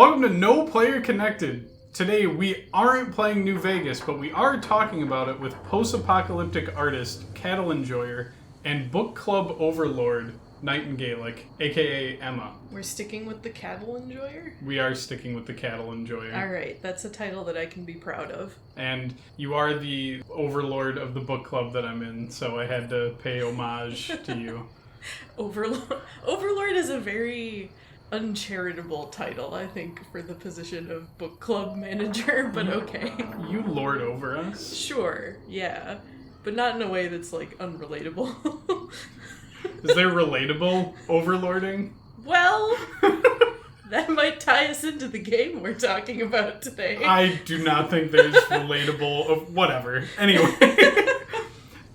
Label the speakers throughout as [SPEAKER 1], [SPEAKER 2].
[SPEAKER 1] Welcome to No Player Connected. Today we aren't playing New Vegas, but we are talking about it with post-apocalyptic artist, cattle enjoyer, and book club overlord, Nightingaelic, aka Emma.
[SPEAKER 2] We're sticking with the cattle enjoyer?
[SPEAKER 1] We are sticking with the cattle enjoyer.
[SPEAKER 2] Alright, that's a title that I can be proud of.
[SPEAKER 1] And you are the overlord of the book club that I'm in, so I had to pay homage to you.
[SPEAKER 2] Overlord is a very uncharitable title, I think, for the position of book club manager, but okay.
[SPEAKER 1] You lord over us?
[SPEAKER 2] Sure, yeah. But not in a way that's, like, unrelatable.
[SPEAKER 1] Is there relatable overlording?
[SPEAKER 2] Well, that might tie us into the game we're talking about today.
[SPEAKER 1] I do not think there's relatable... whatever. Anyway.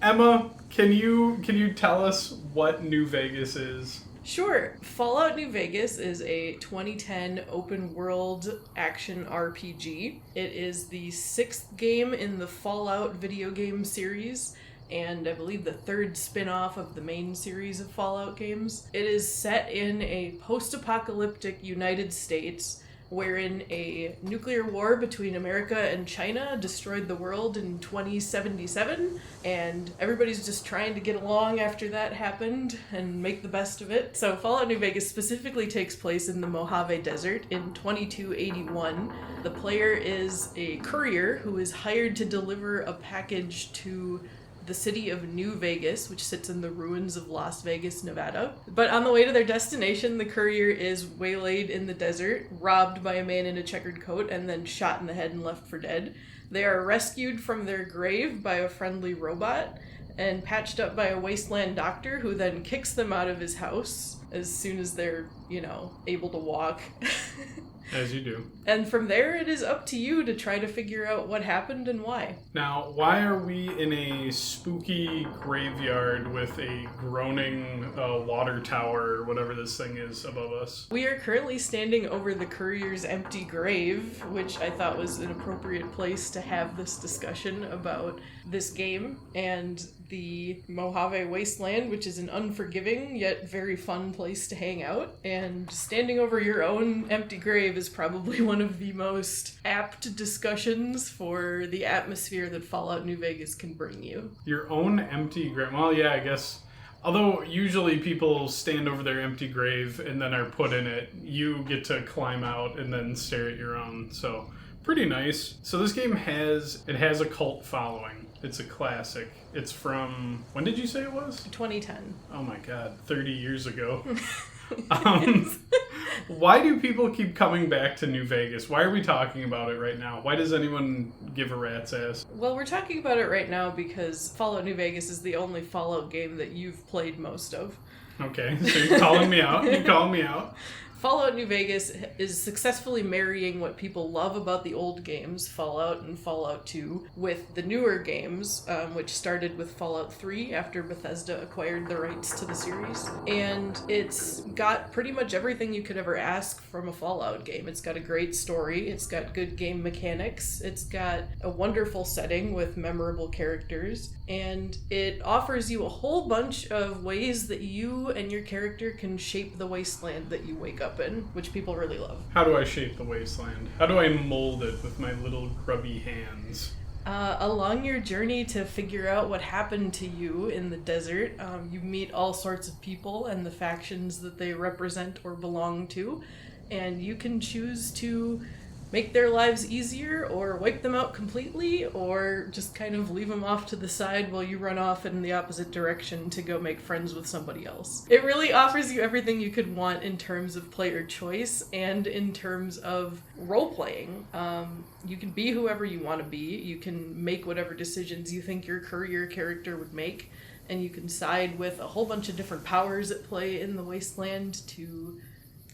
[SPEAKER 1] Emma, can you tell us what New Vegas is?
[SPEAKER 2] Sure. Fallout New Vegas is a 2010 open-world action RPG. It is the 6th game in the Fallout video game series, and I believe the 3rd spin-off of the main series of Fallout games. It is set in a post-apocalyptic United States wherein a nuclear war between America and China destroyed the world in 2077, and everybody's just trying to get along after that happened and make the best of it. So Fallout New Vegas specifically takes place in the Mojave Desert in 2281. The player is a courier who is hired to deliver a package to the city of New Vegas, which sits in the ruins of Las Vegas, Nevada. But on the way to their destination, the courier is waylaid in the desert, robbed by a man in a checkered coat, and then shot in the head and left for dead. They are rescued from their grave by a friendly robot and patched up by a wasteland doctor who then kicks them out of his house as soon as they're, able to walk.
[SPEAKER 1] As you do.
[SPEAKER 2] And from there, it is up to you to try to figure out what happened and why.
[SPEAKER 1] Now, why are we in a spooky graveyard with a groaning water tower, or whatever this thing is, above us?
[SPEAKER 2] We are currently standing over the courier's empty grave, which I thought was an appropriate place to have this discussion about this game and the Mojave Wasteland, which is an unforgiving yet very fun place to hang out. And standing over your own empty grave is probably one of the most apt discussions for the atmosphere that Fallout New Vegas can bring you.
[SPEAKER 1] Your own empty grave? Well, yeah, I guess. Although usually people stand over their empty grave and then are put in it, you get to climb out and then stare at your own. So pretty nice. So this game has a cult following. It's a classic. It's from, when did you say it was?
[SPEAKER 2] 2010.
[SPEAKER 1] Oh my god, 30 years ago. Why do people keep coming back to New Vegas? Why are we talking about it right now? Why does anyone give a rat's ass?
[SPEAKER 2] Well, we're talking about it right now because Fallout New Vegas is the only Fallout game that you've played most of.
[SPEAKER 1] Okay, so you're calling me out. You're calling me out.
[SPEAKER 2] Fallout New Vegas is successfully marrying what people love about the old games, Fallout and Fallout 2, with the newer games, which started with Fallout 3 after Bethesda acquired the rights to the series. And it's got pretty much everything you could ever ask from a Fallout game. It's got a great story, it's got good game mechanics, it's got a wonderful setting with memorable characters, and it offers you a whole bunch of ways that you and your character can shape the wasteland that you wake up in, which people really love.
[SPEAKER 1] How do I shape the wasteland? How do I mold it with my little grubby hands?
[SPEAKER 2] Along your journey to figure out what happened to you in the desert, you meet all sorts of people and the factions that they represent or belong to, and you can choose to make their lives easier or wipe them out completely or just kind of leave them off to the side while you run off in the opposite direction to go make friends with somebody else. It really offers you everything you could want in terms of player choice and in terms of role-playing. You can be whoever you want to be. You can make whatever decisions you think your courier character would make, and you can side with a whole bunch of different powers at play in the wasteland to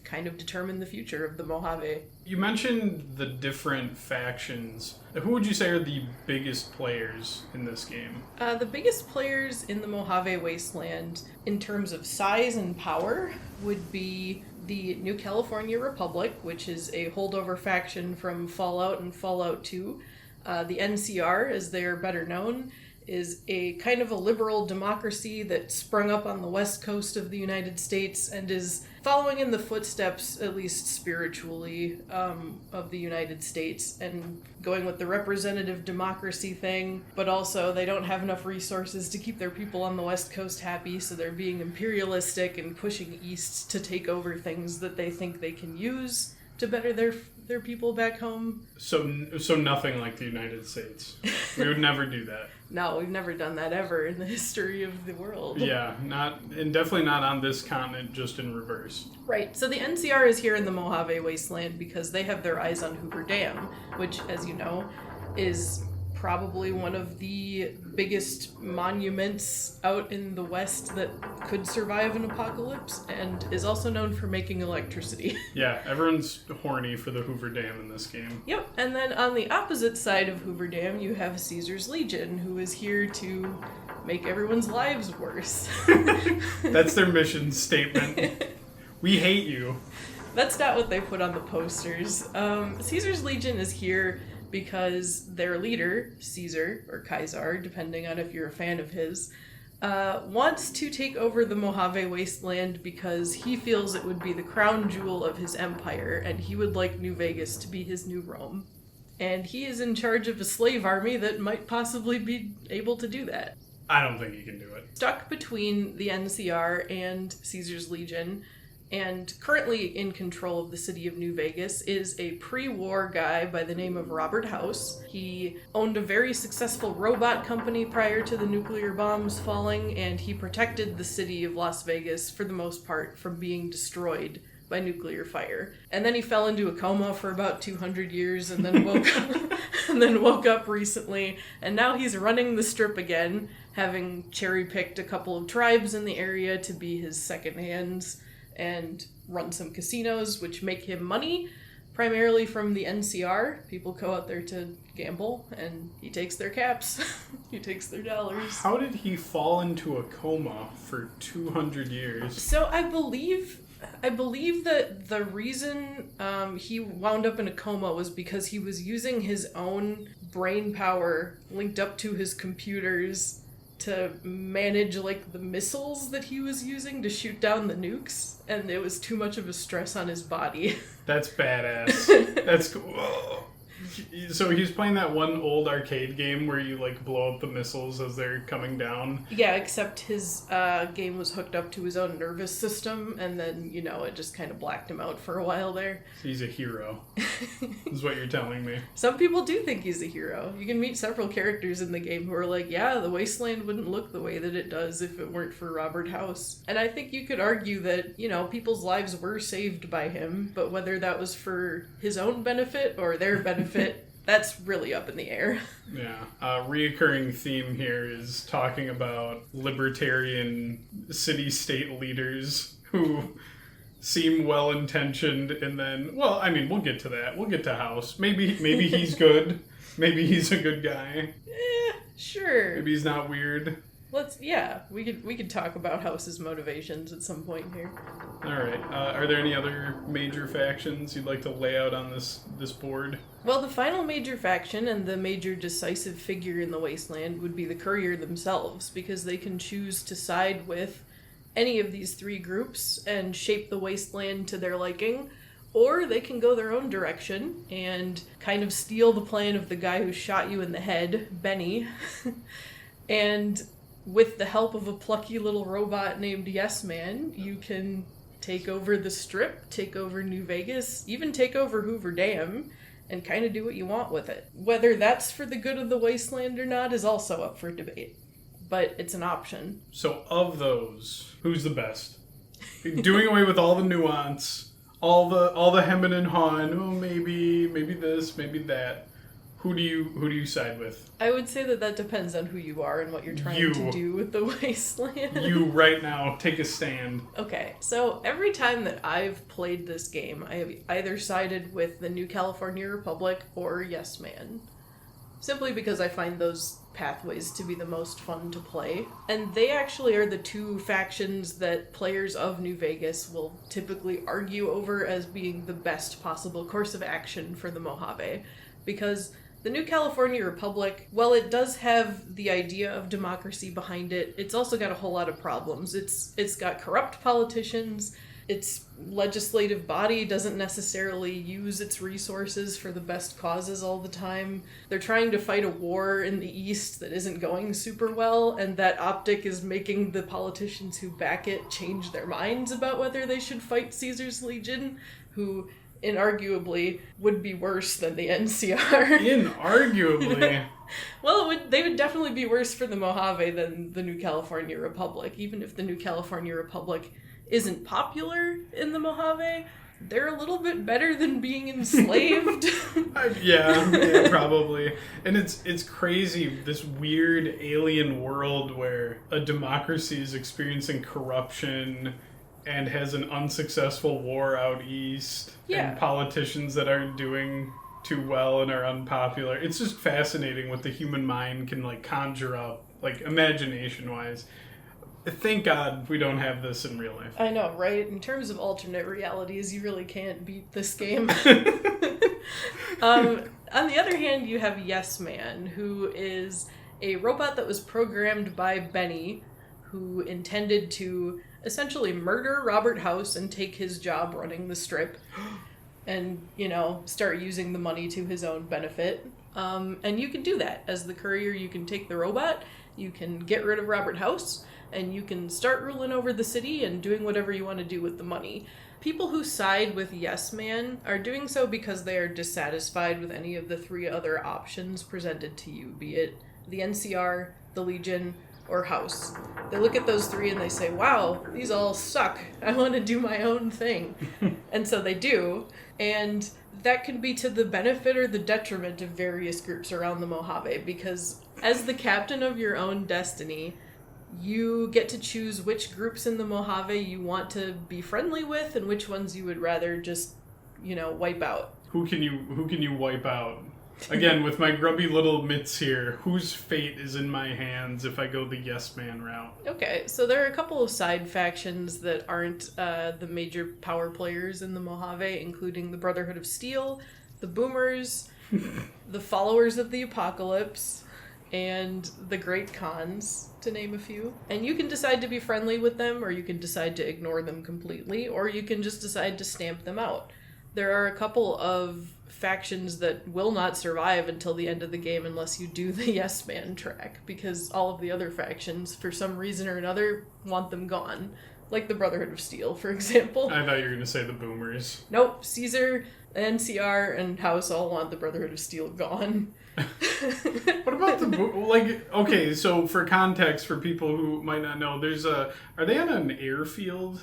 [SPEAKER 2] kind of determine the future of the Mojave.
[SPEAKER 1] You mentioned the different factions. Who would you say are the biggest players in this game?
[SPEAKER 2] The biggest players in the Mojave Wasteland, in terms of size and power, would be the New California Republic, which is a holdover faction from Fallout and Fallout 2. The NCR, as they are better known, is a kind of a liberal democracy that sprung up on the west coast of the United States and is following in the footsteps, at least spiritually, of the United States and going with the representative democracy thing, but also they don't have enough resources to keep their people on the west coast happy, so they're being imperialistic and pushing east to take over things that they think they can use to better their people back home.
[SPEAKER 1] So nothing like the United States. We would never do that.
[SPEAKER 2] No, we've never done that ever in the history of the world.
[SPEAKER 1] Yeah, and definitely not on this continent, just in reverse.
[SPEAKER 2] Right. So the NCR is here in the Mojave Wasteland because they have their eyes on Hoover Dam, which, as you know, is probably one of the biggest monuments out in the West that could survive an apocalypse, and is also known for making electricity.
[SPEAKER 1] Yeah, everyone's horny for the Hoover Dam in this game.
[SPEAKER 2] Yep, and then on the opposite side of Hoover Dam, you have Caesar's Legion, who is here to make everyone's lives worse.
[SPEAKER 1] That's their mission statement. We hate you.
[SPEAKER 2] That's not what they put on the posters. Caesar's Legion is here because their leader, Caesar, or Kaiser, depending on if you're a fan of his, wants to take over the Mojave Wasteland because he feels it would be the crown jewel of his empire, and he would like New Vegas to be his new Rome. And he is in charge of a slave army that might possibly be able to do that.
[SPEAKER 1] I don't think he can do it.
[SPEAKER 2] Stuck between the NCR and Caesar's Legion, and currently in control of the city of New Vegas, is a pre-war guy by the name of Robert House. He owned a very successful robot company prior to the nuclear bombs falling, and he protected the city of Las Vegas, for the most part, from being destroyed by nuclear fire. And then he fell into a coma for about 200 years and then woke up recently, and now he's running the strip again, having cherry-picked a couple of tribes in the area to be his second hands, and run some casinos, which make him money, primarily from the NCR. People go out there to gamble, and he takes their caps. He takes their dollars.
[SPEAKER 1] How did he fall into a coma for 200 years?
[SPEAKER 2] So I believe that the reason he wound up in a coma was because he was using his own brain power linked up to his computers to manage, like, the missiles that he was using to shoot down the nukes, and it was too much of a stress on his body.
[SPEAKER 1] That's badass. That's cool. So he's playing that one old arcade game where you, like, blow up the missiles as they're coming down?
[SPEAKER 2] Yeah, except his game was hooked up to his own nervous system, and then, you know, it just kind of blacked him out for a while there.
[SPEAKER 1] He's a hero, is what you're telling me.
[SPEAKER 2] Some people do think he's a hero. You can meet several characters in the game who are like, yeah, the Wasteland wouldn't look the way that it does if it weren't for Robert House. And I think you could argue that, you know, people's lives were saved by him, but whether that was for his own benefit or their benefit, that's really up in the air.
[SPEAKER 1] Yeah. Reoccurring theme here is talking about libertarian city-state leaders who seem well-intentioned, and then, well, I mean, we'll get to that. We'll get to House. Maybe he's good. Maybe he's a good guy.
[SPEAKER 2] Sure.
[SPEAKER 1] Maybe he's not weird.
[SPEAKER 2] We could talk about House's motivations at some point here.
[SPEAKER 1] All right. Are there any other major factions you'd like to lay out on this board?
[SPEAKER 2] Well, the final major faction and the major decisive figure in the Wasteland would be the Courier themselves, because they can choose to side with any of these three groups and shape the Wasteland to their liking, or they can go their own direction and kind of steal the plan of the guy who shot you in the head, Benny, and with the help of a plucky little robot named Yes Man, you can take over the Strip, take over New Vegas, even take over Hoover Dam, and kind of do what you want with it. Whether that's for the good of the Wasteland or not is also up for debate, but it's an option.
[SPEAKER 1] So of those, who's the best? Doing away with all the nuance, all the hemming and hawing, oh, maybe this, maybe that. Who do you side with?
[SPEAKER 2] I would say that depends on who you are and what you're trying to do with the Wasteland.
[SPEAKER 1] You right now, take a stand.
[SPEAKER 2] Okay, so every time that I've played this game, I have either sided with the New California Republic or Yes Man. Simply because I find those pathways to be the most fun to play. And they actually are the two factions that players of New Vegas will typically argue over as being the best possible course of action for the Mojave. Because The New California Republic, while it does have the idea of democracy behind it, it's also got a whole lot of problems. It's got corrupt politicians. Its legislative body doesn't necessarily use its resources for the best causes all the time. They're trying to fight a war in the East that isn't going super well, and that optic is making the politicians who back it change their minds about whether they should fight Caesar's Legion, who inarguably would be worse than the NCR.
[SPEAKER 1] Inarguably?
[SPEAKER 2] Well, they would definitely be worse for the Mojave than the New California Republic, even if the New California Republic isn't popular in the Mojave. They're a little bit better than being enslaved.
[SPEAKER 1] Yeah, probably. And it's crazy, this weird alien world where a democracy is experiencing corruption and has an unsuccessful war out east, and politicians that aren't doing too well and are unpopular. It's just fascinating what the human mind can like conjure up, like imagination-wise. Thank God we don't have this in real life.
[SPEAKER 2] I know, right? In terms of alternate realities, you really can't beat this game. On the other hand, you have Yes Man, who is a robot that was programmed by Benny, who intended to essentially murder Robert House and take his job running the strip and, start using the money to his own benefit. And you can do that. As the courier, you can take the robot, you can get rid of Robert House, and you can start ruling over the city and doing whatever you want to do with the money. People who side with Yes Man are doing so because they are dissatisfied with any of the three other options presented to you, be it the NCR, the Legion, or House. They look at those three and they say, wow, these all suck. I want to do my own thing. And so they do. And that can be to the benefit or the detriment of various groups around the Mojave, because as the captain of your own destiny, you get to choose which groups in the Mojave you want to be friendly with and which ones you would rather just, wipe out.
[SPEAKER 1] Who can you wipe out? Again, with my grubby little mitts here, whose fate is in my hands if I go the Yes Man route?
[SPEAKER 2] Okay, so there are a couple of side factions that aren't the major power players in the Mojave, including the Brotherhood of Steel, the Boomers, the Followers of the Apocalypse, and the Great Khans, to name a few. And you can decide to be friendly with them, or you can decide to ignore them completely, or you can just decide to stamp them out. There are a couple of factions that will not survive until the end of the game unless you do the Yes Man track, because all of the other factions, for some reason or another, want them gone. Like the Brotherhood of Steel, for example.
[SPEAKER 1] I thought you were going to say the Boomers.
[SPEAKER 2] Nope, Caesar, NCR, and House all want the Brotherhood of Steel gone.
[SPEAKER 1] What about okay, so for context, for people who might not know, are they on an airfield?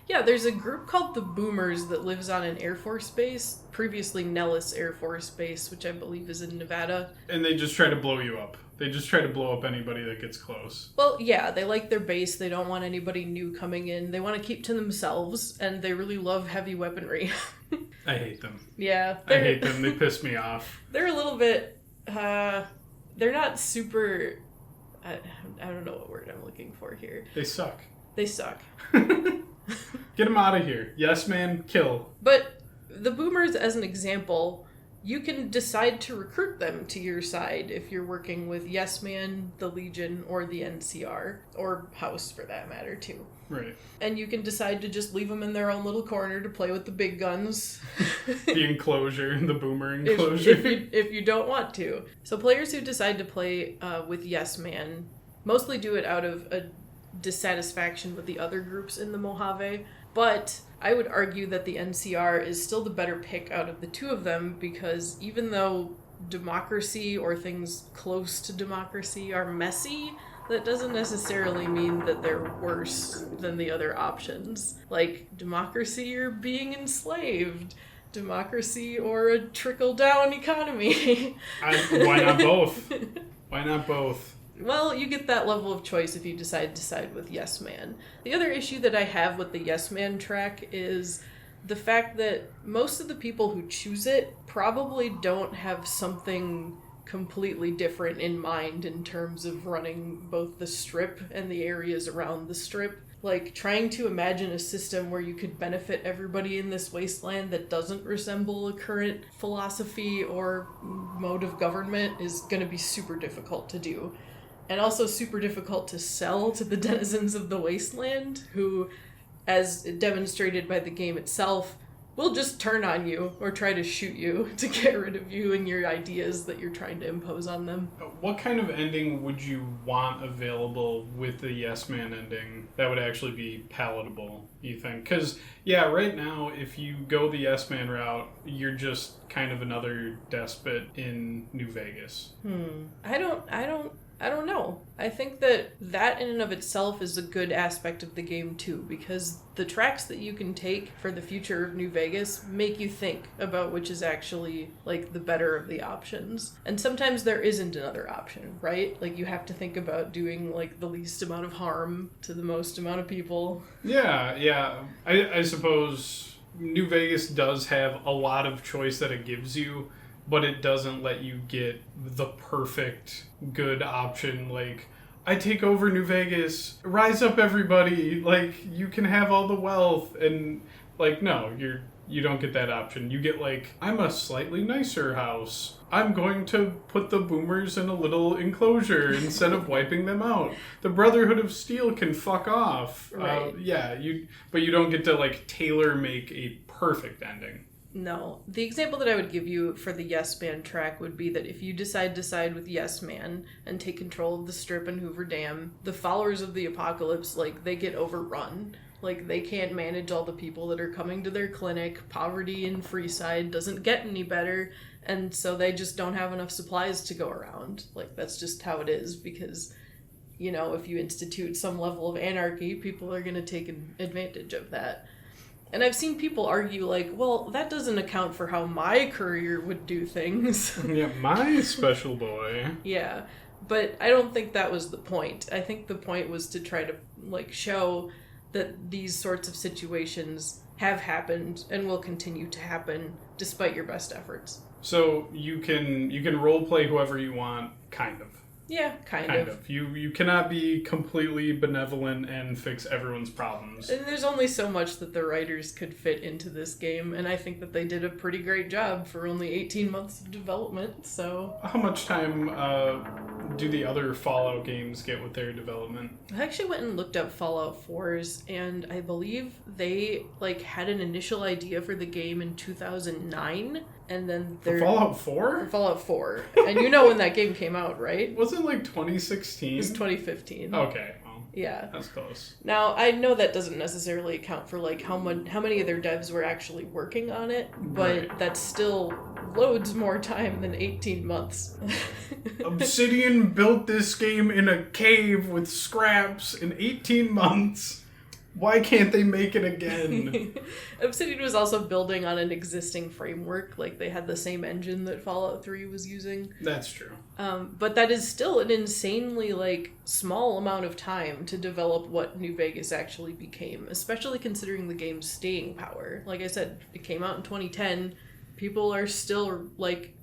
[SPEAKER 2] Yeah, there's a group called the Boomers that lives on an Air Force base, previously Nellis Air Force Base, which I believe is in Nevada.
[SPEAKER 1] And they just try to blow you up. They just try to blow up anybody that gets close.
[SPEAKER 2] Well, yeah, they like their base. They don't want anybody new coming in. They want to keep to themselves, and they really love heavy weaponry.
[SPEAKER 1] I hate them.
[SPEAKER 2] Yeah.
[SPEAKER 1] I hate them. They piss me off.
[SPEAKER 2] They're a little bit, they're not super, I don't know what word I'm looking for here.
[SPEAKER 1] They suck.
[SPEAKER 2] They suck.
[SPEAKER 1] Get them out of here. Yes, man, kill.
[SPEAKER 2] But the Boomers, as an example, you can decide to recruit them to your side if you're working with Yes Man, the Legion, or the NCR, or House for that matter, too.
[SPEAKER 1] Right.
[SPEAKER 2] And you can decide to just leave them in their own little corner to play with the big guns.
[SPEAKER 1] The enclosure, the Boomer enclosure.
[SPEAKER 2] If you don't want to. So players who decide to play with Yes Man mostly do it out of a dissatisfaction with the other groups in the Mojave, but I would argue that the NCR is still the better pick out of the two of them, because even though democracy or things close to democracy are messy, that doesn't necessarily mean that they're worse than the other options. Like democracy or being enslaved, democracy or a trickle-down economy.
[SPEAKER 1] Why not both? Why not both?
[SPEAKER 2] Well, you get that level of choice if you decide to side with Yes Man. The other issue that I have with the Yes Man track is the fact that most of the people who choose it probably don't have something completely different in mind in terms of running both the strip and the areas around the strip. Like, trying to imagine a system where you could benefit everybody in this wasteland that doesn't resemble a current philosophy or mode of government is going to be super difficult to do. And also super difficult to sell to the denizens of the wasteland, who, as demonstrated by the game itself, will just turn on you or try to shoot you to get rid of you and your ideas that you're trying to impose on them.
[SPEAKER 1] What kind of ending would you want available with the Yes Man ending that would actually be palatable, you think? Because, yeah, right now, if you go the Yes Man route, you're just kind of another despot in New Vegas.
[SPEAKER 2] I don't know. I think that in and of itself is a good aspect of the game too, because the tracks that you can take for the future of New Vegas make you think about which is actually like the better of the options. And sometimes there isn't another option, right? Like you have to think about doing like the least amount of harm to the most amount of people.
[SPEAKER 1] Yeah. I suppose New Vegas does have a lot of choice that it gives you, but it doesn't let you get the perfect good option. Like, I take over New Vegas, rise up everybody, like, you can have all the wealth, and like, no, you don't get that option. You get like, I'm a slightly nicer house. I'm going to put the boomers in a little enclosure instead of wiping them out. The Brotherhood of Steel can fuck off.
[SPEAKER 2] Right.
[SPEAKER 1] But you don't get to like tailor make a perfect ending.
[SPEAKER 2] No. The example that I would give you for the Yes Man track would be that if you decide to side with Yes Man and take control of the Strip and Hoover Dam, the followers of the apocalypse, like, they get overrun. Like, they can't manage all the people that are coming to their clinic. Poverty in Freeside doesn't get any better, and so they just don't have enough supplies to go around. Like, that's just how it is, because, you know, if you institute some level of anarchy, people are going to take advantage of that. And I've seen people argue, like, well, that doesn't account for how my courier would do things.
[SPEAKER 1] Yeah, my special boy.
[SPEAKER 2] Yeah, but I don't think that was the point. I think the point was to try to, like, show that these sorts of situations have happened and will continue to happen despite your best efforts.
[SPEAKER 1] So you can role play whoever you want, kind of.
[SPEAKER 2] Yeah, kind of.
[SPEAKER 1] You cannot be completely benevolent and fix everyone's problems.
[SPEAKER 2] And there's only so much that the writers could fit into this game, and I think that they did a pretty great job for only 18 months of development, so...
[SPEAKER 1] How much time do the other Fallout games get with their development?
[SPEAKER 2] I actually went and looked up Fallout 4's, and I believe they, like, had an initial idea for the game in 2009, and then
[SPEAKER 1] For Fallout 4?
[SPEAKER 2] For Fallout 4. And you know when that game came out, right?
[SPEAKER 1] Wasn't it like 2016?
[SPEAKER 2] It was 2015.
[SPEAKER 1] Okay, well,
[SPEAKER 2] yeah.
[SPEAKER 1] That's close.
[SPEAKER 2] Now, I know that doesn't necessarily account for, like, how many of their devs were actually working on it, but
[SPEAKER 1] Right.
[SPEAKER 2] that's still loads more time than 18 months.
[SPEAKER 1] Obsidian built this game in a cave with scraps in 18 months. Why can't they make it again?
[SPEAKER 2] Obsidian was also building on an existing framework. Like, they had the same engine that Fallout 3 was using.
[SPEAKER 1] That's true.
[SPEAKER 2] But that is still an insanely, like, small amount of time to develop what New Vegas actually became, especially considering the game's staying power. Like I said, it came out in 2010. People are still, like,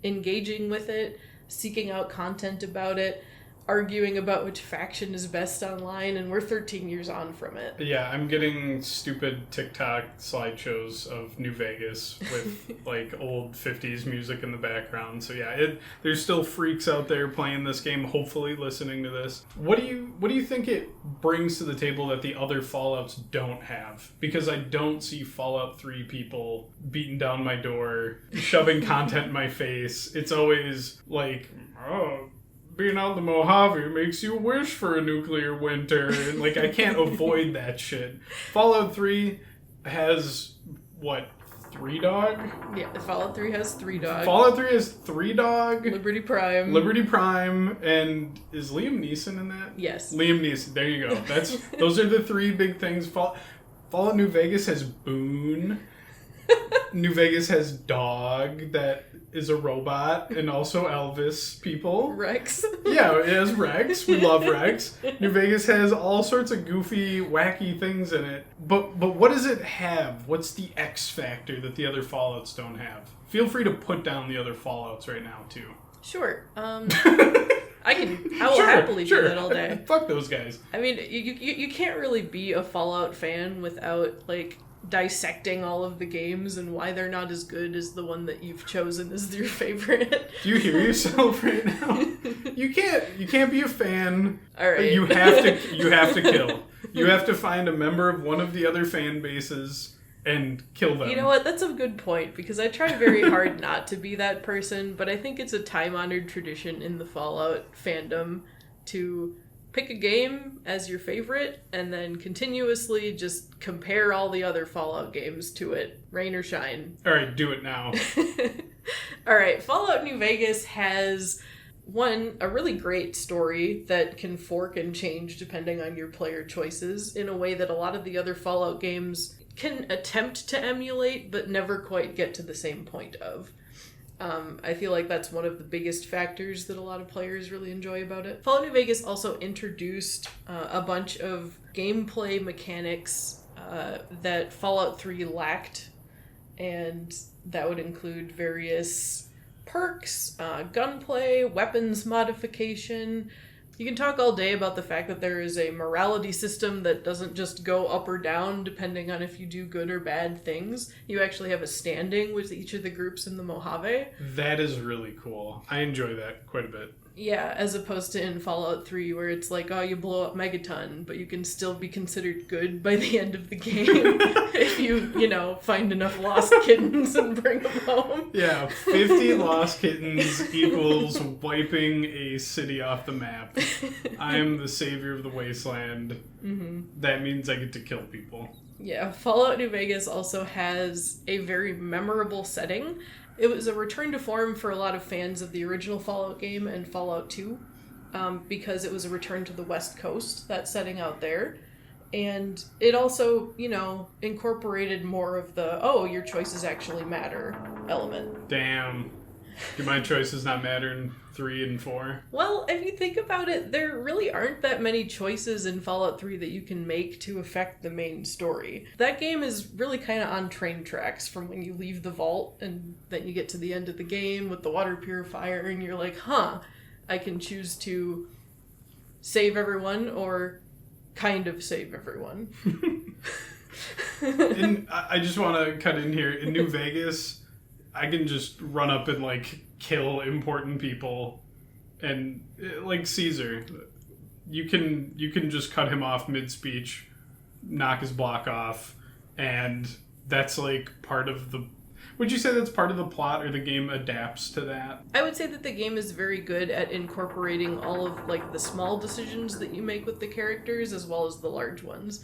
[SPEAKER 2] engaging with it, seeking out content about it, arguing about which faction is best online, and we're 13 years on from it.
[SPEAKER 1] Yeah, I'm getting stupid TikTok slideshows of New Vegas with like old 50s music in the background. So yeah, there's still freaks out there playing this game, hopefully listening to this. What do you think it brings to the table that the other Fallouts don't have? Because I don't see Fallout 3 people beating down my door, shoving content in my face. It's always like, oh, being out in the Mojave makes you wish for a nuclear winter. And, like, I can't avoid that shit. Fallout 3 has, what, 3 dog?
[SPEAKER 2] Yeah, Fallout 3 has 3 dog.
[SPEAKER 1] Fallout 3 has 3 dog.
[SPEAKER 2] Liberty Prime.
[SPEAKER 1] Liberty Prime. And is Liam Neeson in that?
[SPEAKER 2] Yes.
[SPEAKER 1] Liam Neeson. There you go. Those are the 3 big things. Fallout New Vegas has Boone. New Vegas has Dog that is a robot, and also Elvis people.
[SPEAKER 2] Rex.
[SPEAKER 1] Yeah, it has Rex. We love Rex. New Vegas has all sorts of goofy, wacky things in it. But what does it have? What's the X factor that the other Fallouts don't have? Feel free to put down the other Fallouts right now, too.
[SPEAKER 2] Sure. I will happily do that all day.
[SPEAKER 1] Fuck those guys.
[SPEAKER 2] I mean, you can't really be a Fallout fan without, like, dissecting all of the games and why they're not as good as the one that you've chosen as your favorite.
[SPEAKER 1] Do you hear yourself right now? You can't be a fan.
[SPEAKER 2] All right.
[SPEAKER 1] You have to kill. You have to find a member of one of the other fan bases and kill them.
[SPEAKER 2] You know what? That's a good point, because I try very hard not to be that person, but I think it's a time-honored tradition in the Fallout fandom to pick a game as your favorite and then continuously just compare all the other Fallout games to it, rain or shine.
[SPEAKER 1] All right, do it now.
[SPEAKER 2] All right, Fallout New Vegas has a really great story that can fork and change depending on your player choices in a way that a lot of the other Fallout games can attempt to emulate but never quite get to the same point of. I feel like that's one of the biggest factors that a lot of players really enjoy about it. Fallout New Vegas also introduced a bunch of gameplay mechanics that Fallout 3 lacked, and that would include various perks, gunplay, weapons modification. You can talk all day about the fact that there is a morality system that doesn't just go up or down depending on if you do good or bad things. You actually have a standing with each of the groups in the Mojave.
[SPEAKER 1] That is really cool. I enjoy that quite a bit.
[SPEAKER 2] Yeah, as opposed to in Fallout 3 where it's like, oh, you blow up Megaton, but you can still be considered good by the end of the game if you find enough lost kittens and bring them home.
[SPEAKER 1] Yeah, 50 lost kittens equals wiping a city off the map. I am the savior of the wasteland. Mm-hmm. That means I get to kill people.
[SPEAKER 2] Yeah, Fallout New Vegas also has a very memorable setting. It was a return to form for a lot of fans of the original Fallout game and Fallout 2, because it was a return to the West Coast, that setting out there. And it also, incorporated more of the, your choices actually matter element.
[SPEAKER 1] Damn. Do my choices not matter in 3 and 4?
[SPEAKER 2] Well, if you think about it, there really aren't that many choices in Fallout 3 that you can make to affect the main story. That game is really kind of on train tracks from when you leave the vault and then you get to the end of the game with the water purifier and you're like, I can choose to save everyone or kind of save everyone.
[SPEAKER 1] And I just want to cut in here. In New Vegas, I can just run up and, kill important people. And, like Caesar, you can just cut him off mid-speech, knock his block off, and that's, part of the... Would you say that's part of the plot, or the game adapts to that?
[SPEAKER 2] I would say that the game is very good at incorporating all of, the small decisions that you make with the characters, as well as the large ones.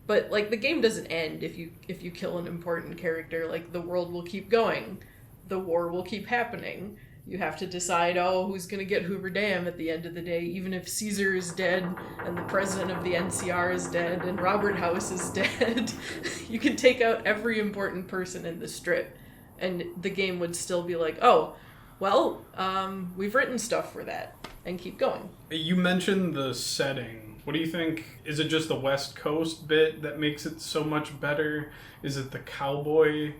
[SPEAKER 2] But, the game doesn't end if you kill an important character. The world will keep going. The war will keep happening. You have to decide, who's going to get Hoover Dam at the end of the day, even if Caesar is dead, and the president of the NCR is dead, and Robert House is dead. You can take out every important person in the strip, and the game would still be like, we've written stuff for that, and keep going.
[SPEAKER 1] You mentioned the setting. What do you think? Is it just the West Coast bit that makes it so much better? Is it the cowboy,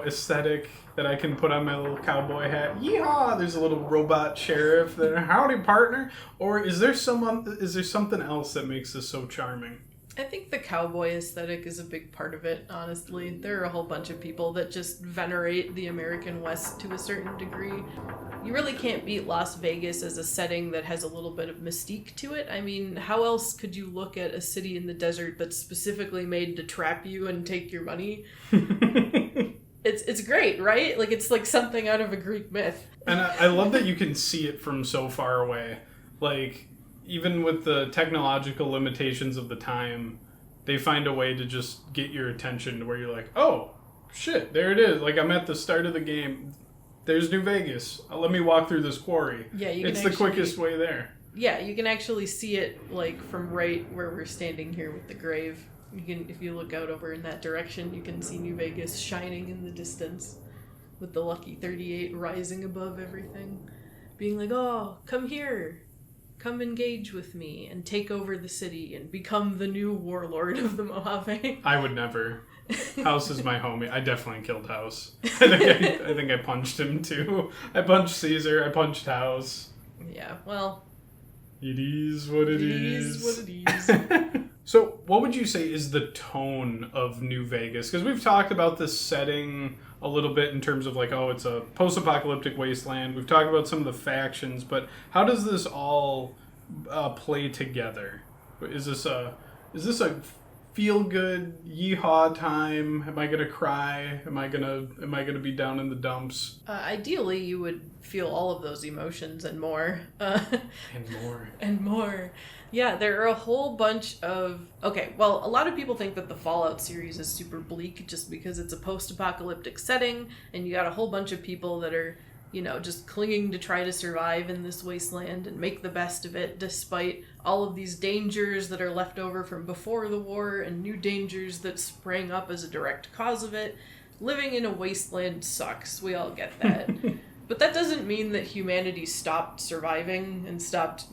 [SPEAKER 1] aesthetic that I can put on my little cowboy hat? Yeehaw! There's a little robot sheriff there. Howdy, partner. Or is there something else that makes this so charming?
[SPEAKER 2] I think the cowboy aesthetic is a big part of it, honestly. There are a whole bunch of people that just venerate the American West to a certain degree. You really can't beat Las Vegas as a setting that has a little bit of mystique to it. I mean, how else could you look at a city in the desert that's specifically made to trap you and take your money? It's great, right? It's like something out of a Greek myth.
[SPEAKER 1] And I love that you can see it from so far away. Even with the technological limitations of the time, they find a way to just get your attention to where you're like, oh, shit, there it is. I'm at the start of the game. There's New Vegas. Let me walk through this quarry.
[SPEAKER 2] Yeah,
[SPEAKER 1] it's the quickest way there.
[SPEAKER 2] Yeah, you can actually see it, from right where we're standing here with the grave. If you look out over in that direction, you can see New Vegas shining in the distance with the Lucky 38 rising above everything. Being like, come here. Come engage with me and take over the city and become the new warlord of the Mojave.
[SPEAKER 1] I would never. House is my homie. I definitely killed House. I think I punched him too. I punched Caesar. I punched House.
[SPEAKER 2] Yeah, well.
[SPEAKER 1] It is what it is.
[SPEAKER 2] What it is.
[SPEAKER 1] So, what would you say is the tone of New Vegas? Because we've talked about this setting a little bit in terms of like, oh, it's a post-apocalyptic wasteland. We've talked about some of the factions, but how does this all play together? Is this a feel-good yeehaw time? Am I gonna cry? Am I gonna be down in the dumps?
[SPEAKER 2] Ideally, you would feel all of those emotions and more. And more. Yeah, there are a whole bunch of... Okay, well, a lot of people think that the Fallout series is super bleak just because it's a post-apocalyptic setting, and you got a whole bunch of people that are, just clinging to try to survive in this wasteland and make the best of it, despite all of these dangers that are left over from before the war and new dangers that sprang up as a direct cause of it. Living in a wasteland sucks. We all get that. But that doesn't mean that humanity stopped surviving and stopped,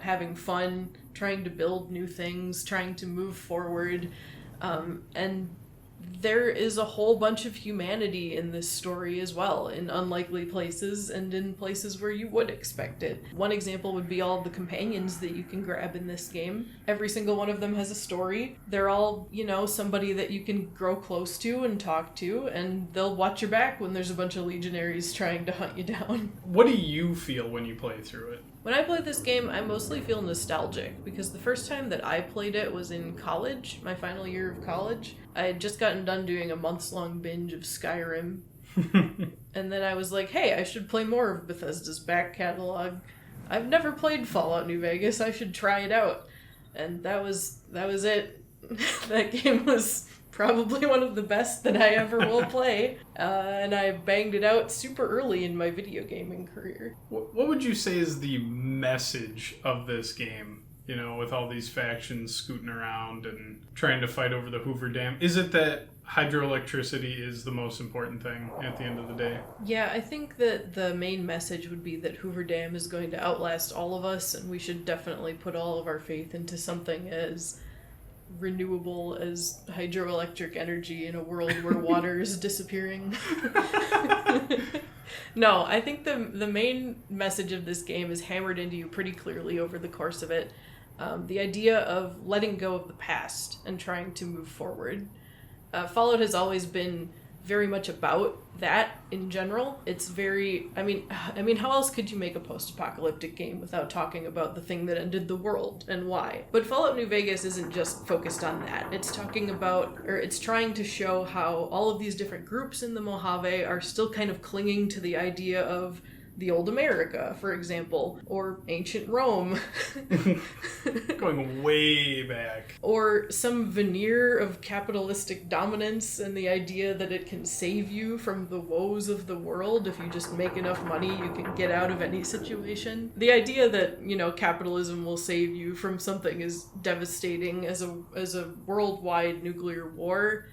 [SPEAKER 2] having fun, trying to build new things, trying to move forward. And there is a whole bunch of humanity in this story as well, in unlikely places and in places where you would expect it. One example would be all the companions that you can grab in this game. Every single one of them has a story. They're all, somebody that you can grow close to and talk to, and they'll watch your back when there's a bunch of legionaries trying to hunt you down.
[SPEAKER 1] What do you feel when you play through it?
[SPEAKER 2] When I play this game, I mostly feel nostalgic, because the first time that I played it was in college, my final year of college. I had just gotten done doing a months-long binge of Skyrim, and then I was like, hey, I should play more of Bethesda's back catalog. I've never played Fallout New Vegas, I should try it out. And that was it. That game was probably one of the best that I ever will play, and I banged it out super early in my video gaming career.
[SPEAKER 1] What would you say is the message of this game? With all these factions scooting around and trying to fight over the Hoover Dam. Is it that hydroelectricity is the most important thing at the end of the day?
[SPEAKER 2] Yeah, I think that the main message would be that Hoover Dam is going to outlast all of us, and we should definitely put all of our faith into something as renewable as hydroelectric energy in a world where water is disappearing. No, I think the main message of this game is hammered into you pretty clearly over the course of it. The idea of letting go of the past and trying to move forward. Fallout has always been very much about that in general. It's very... I mean, how else could you make a post-apocalyptic game without talking about the thing that ended the world and why? But Fallout New Vegas isn't just focused on that. It's talking about, or it's trying to show how all of these different groups in the Mojave are still kind of clinging to the idea of the old America, for example, or ancient Rome.
[SPEAKER 1] Going way back.
[SPEAKER 2] Or some veneer of capitalistic dominance and the idea that it can save you from the woes of the world. If you just make enough money, you can get out of any situation. The idea that, capitalism will save you from something as devastating as a worldwide nuclear war,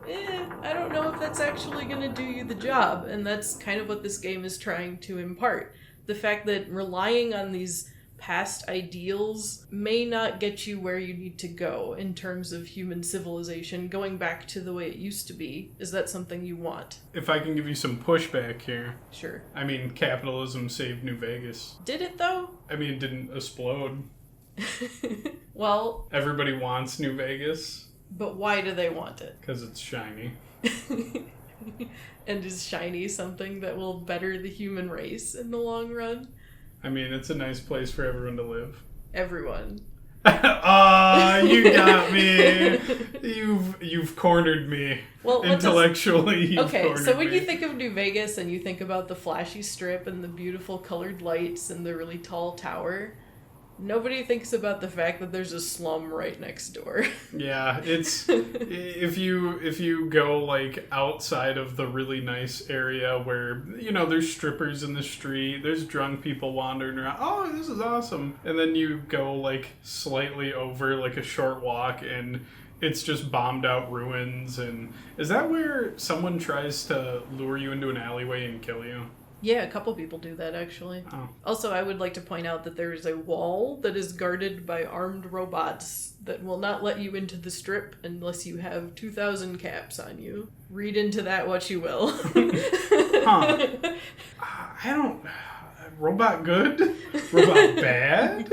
[SPEAKER 2] I don't know if that's actually going to do you the job. And that's kind of what this game is trying to impart. The fact that relying on these past ideals may not get you where you need to go in terms of human civilization, going back to the way it used to be. Is that something you want?
[SPEAKER 1] If I can give you some pushback here.
[SPEAKER 2] Sure.
[SPEAKER 1] Capitalism saved New Vegas.
[SPEAKER 2] Did it, though?
[SPEAKER 1] It didn't explode.
[SPEAKER 2] Well...
[SPEAKER 1] Everybody wants New Vegas.
[SPEAKER 2] But why do they want it?
[SPEAKER 1] Because it's shiny.
[SPEAKER 2] And is shiny something that will better the human race in the long run?
[SPEAKER 1] It's a nice place for everyone to live.
[SPEAKER 2] Everyone.
[SPEAKER 1] Ah, you got me. You've cornered me.
[SPEAKER 2] Well,
[SPEAKER 1] intellectually.
[SPEAKER 2] Okay, so when you think of New Vegas and you think about the flashy strip and the beautiful colored lights and the really tall tower, nobody thinks about the fact that there's a slum right next door.
[SPEAKER 1] Yeah, it's if you go outside of the really nice area where there's strippers in the street, there's drunk people wandering around. Oh, this is awesome. And then you go slightly over a short walk and it's just bombed out ruins. And is that where someone tries to lure you into an alleyway and kill you?
[SPEAKER 2] Yeah, a couple people do that, actually.
[SPEAKER 1] Oh.
[SPEAKER 2] Also, I would like to point out that there is a wall that is guarded by armed robots that will not let you into the strip unless you have 2,000 caps on you. Read into that what you will.
[SPEAKER 1] Huh. I don't... Robot good? Robot bad?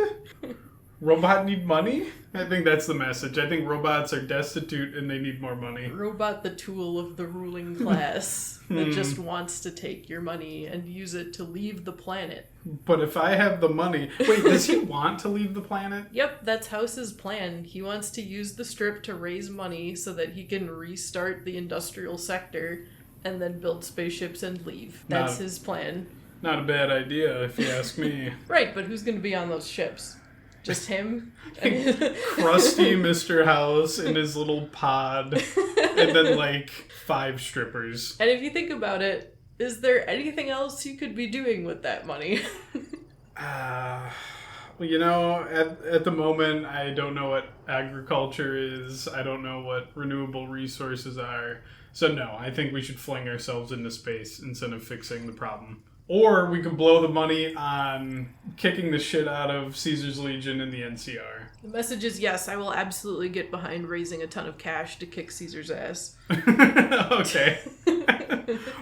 [SPEAKER 1] Robot need money? I think that's the message. I think robots are destitute and they need more money.
[SPEAKER 2] Robot the tool of the ruling class that just wants to take your money and use it to leave the planet.
[SPEAKER 1] But if I have the money... Wait, does he want to leave the planet?
[SPEAKER 2] Yep, that's House's plan. He wants to use the strip to raise money so that he can restart the industrial sector and then build spaceships and leave. That's his plan.
[SPEAKER 1] Not a bad idea, if you ask me.
[SPEAKER 2] Right, but who's going to be on those ships? Just him?
[SPEAKER 1] Crusty Mr. House in his little pod, and then like 5 strippers.
[SPEAKER 2] And if you think about it, is there anything else you could be doing with that money?
[SPEAKER 1] Well, you know, at the moment, I don't know what agriculture is. I don't know what renewable resources are. So no, I think we should fling ourselves into space instead of fixing the problem. Or we could blow the money on kicking the shit out of Caesar's Legion in the NCR.
[SPEAKER 2] The message is yes, I will absolutely get behind raising a ton of cash to kick Caesar's ass.
[SPEAKER 1] Okay.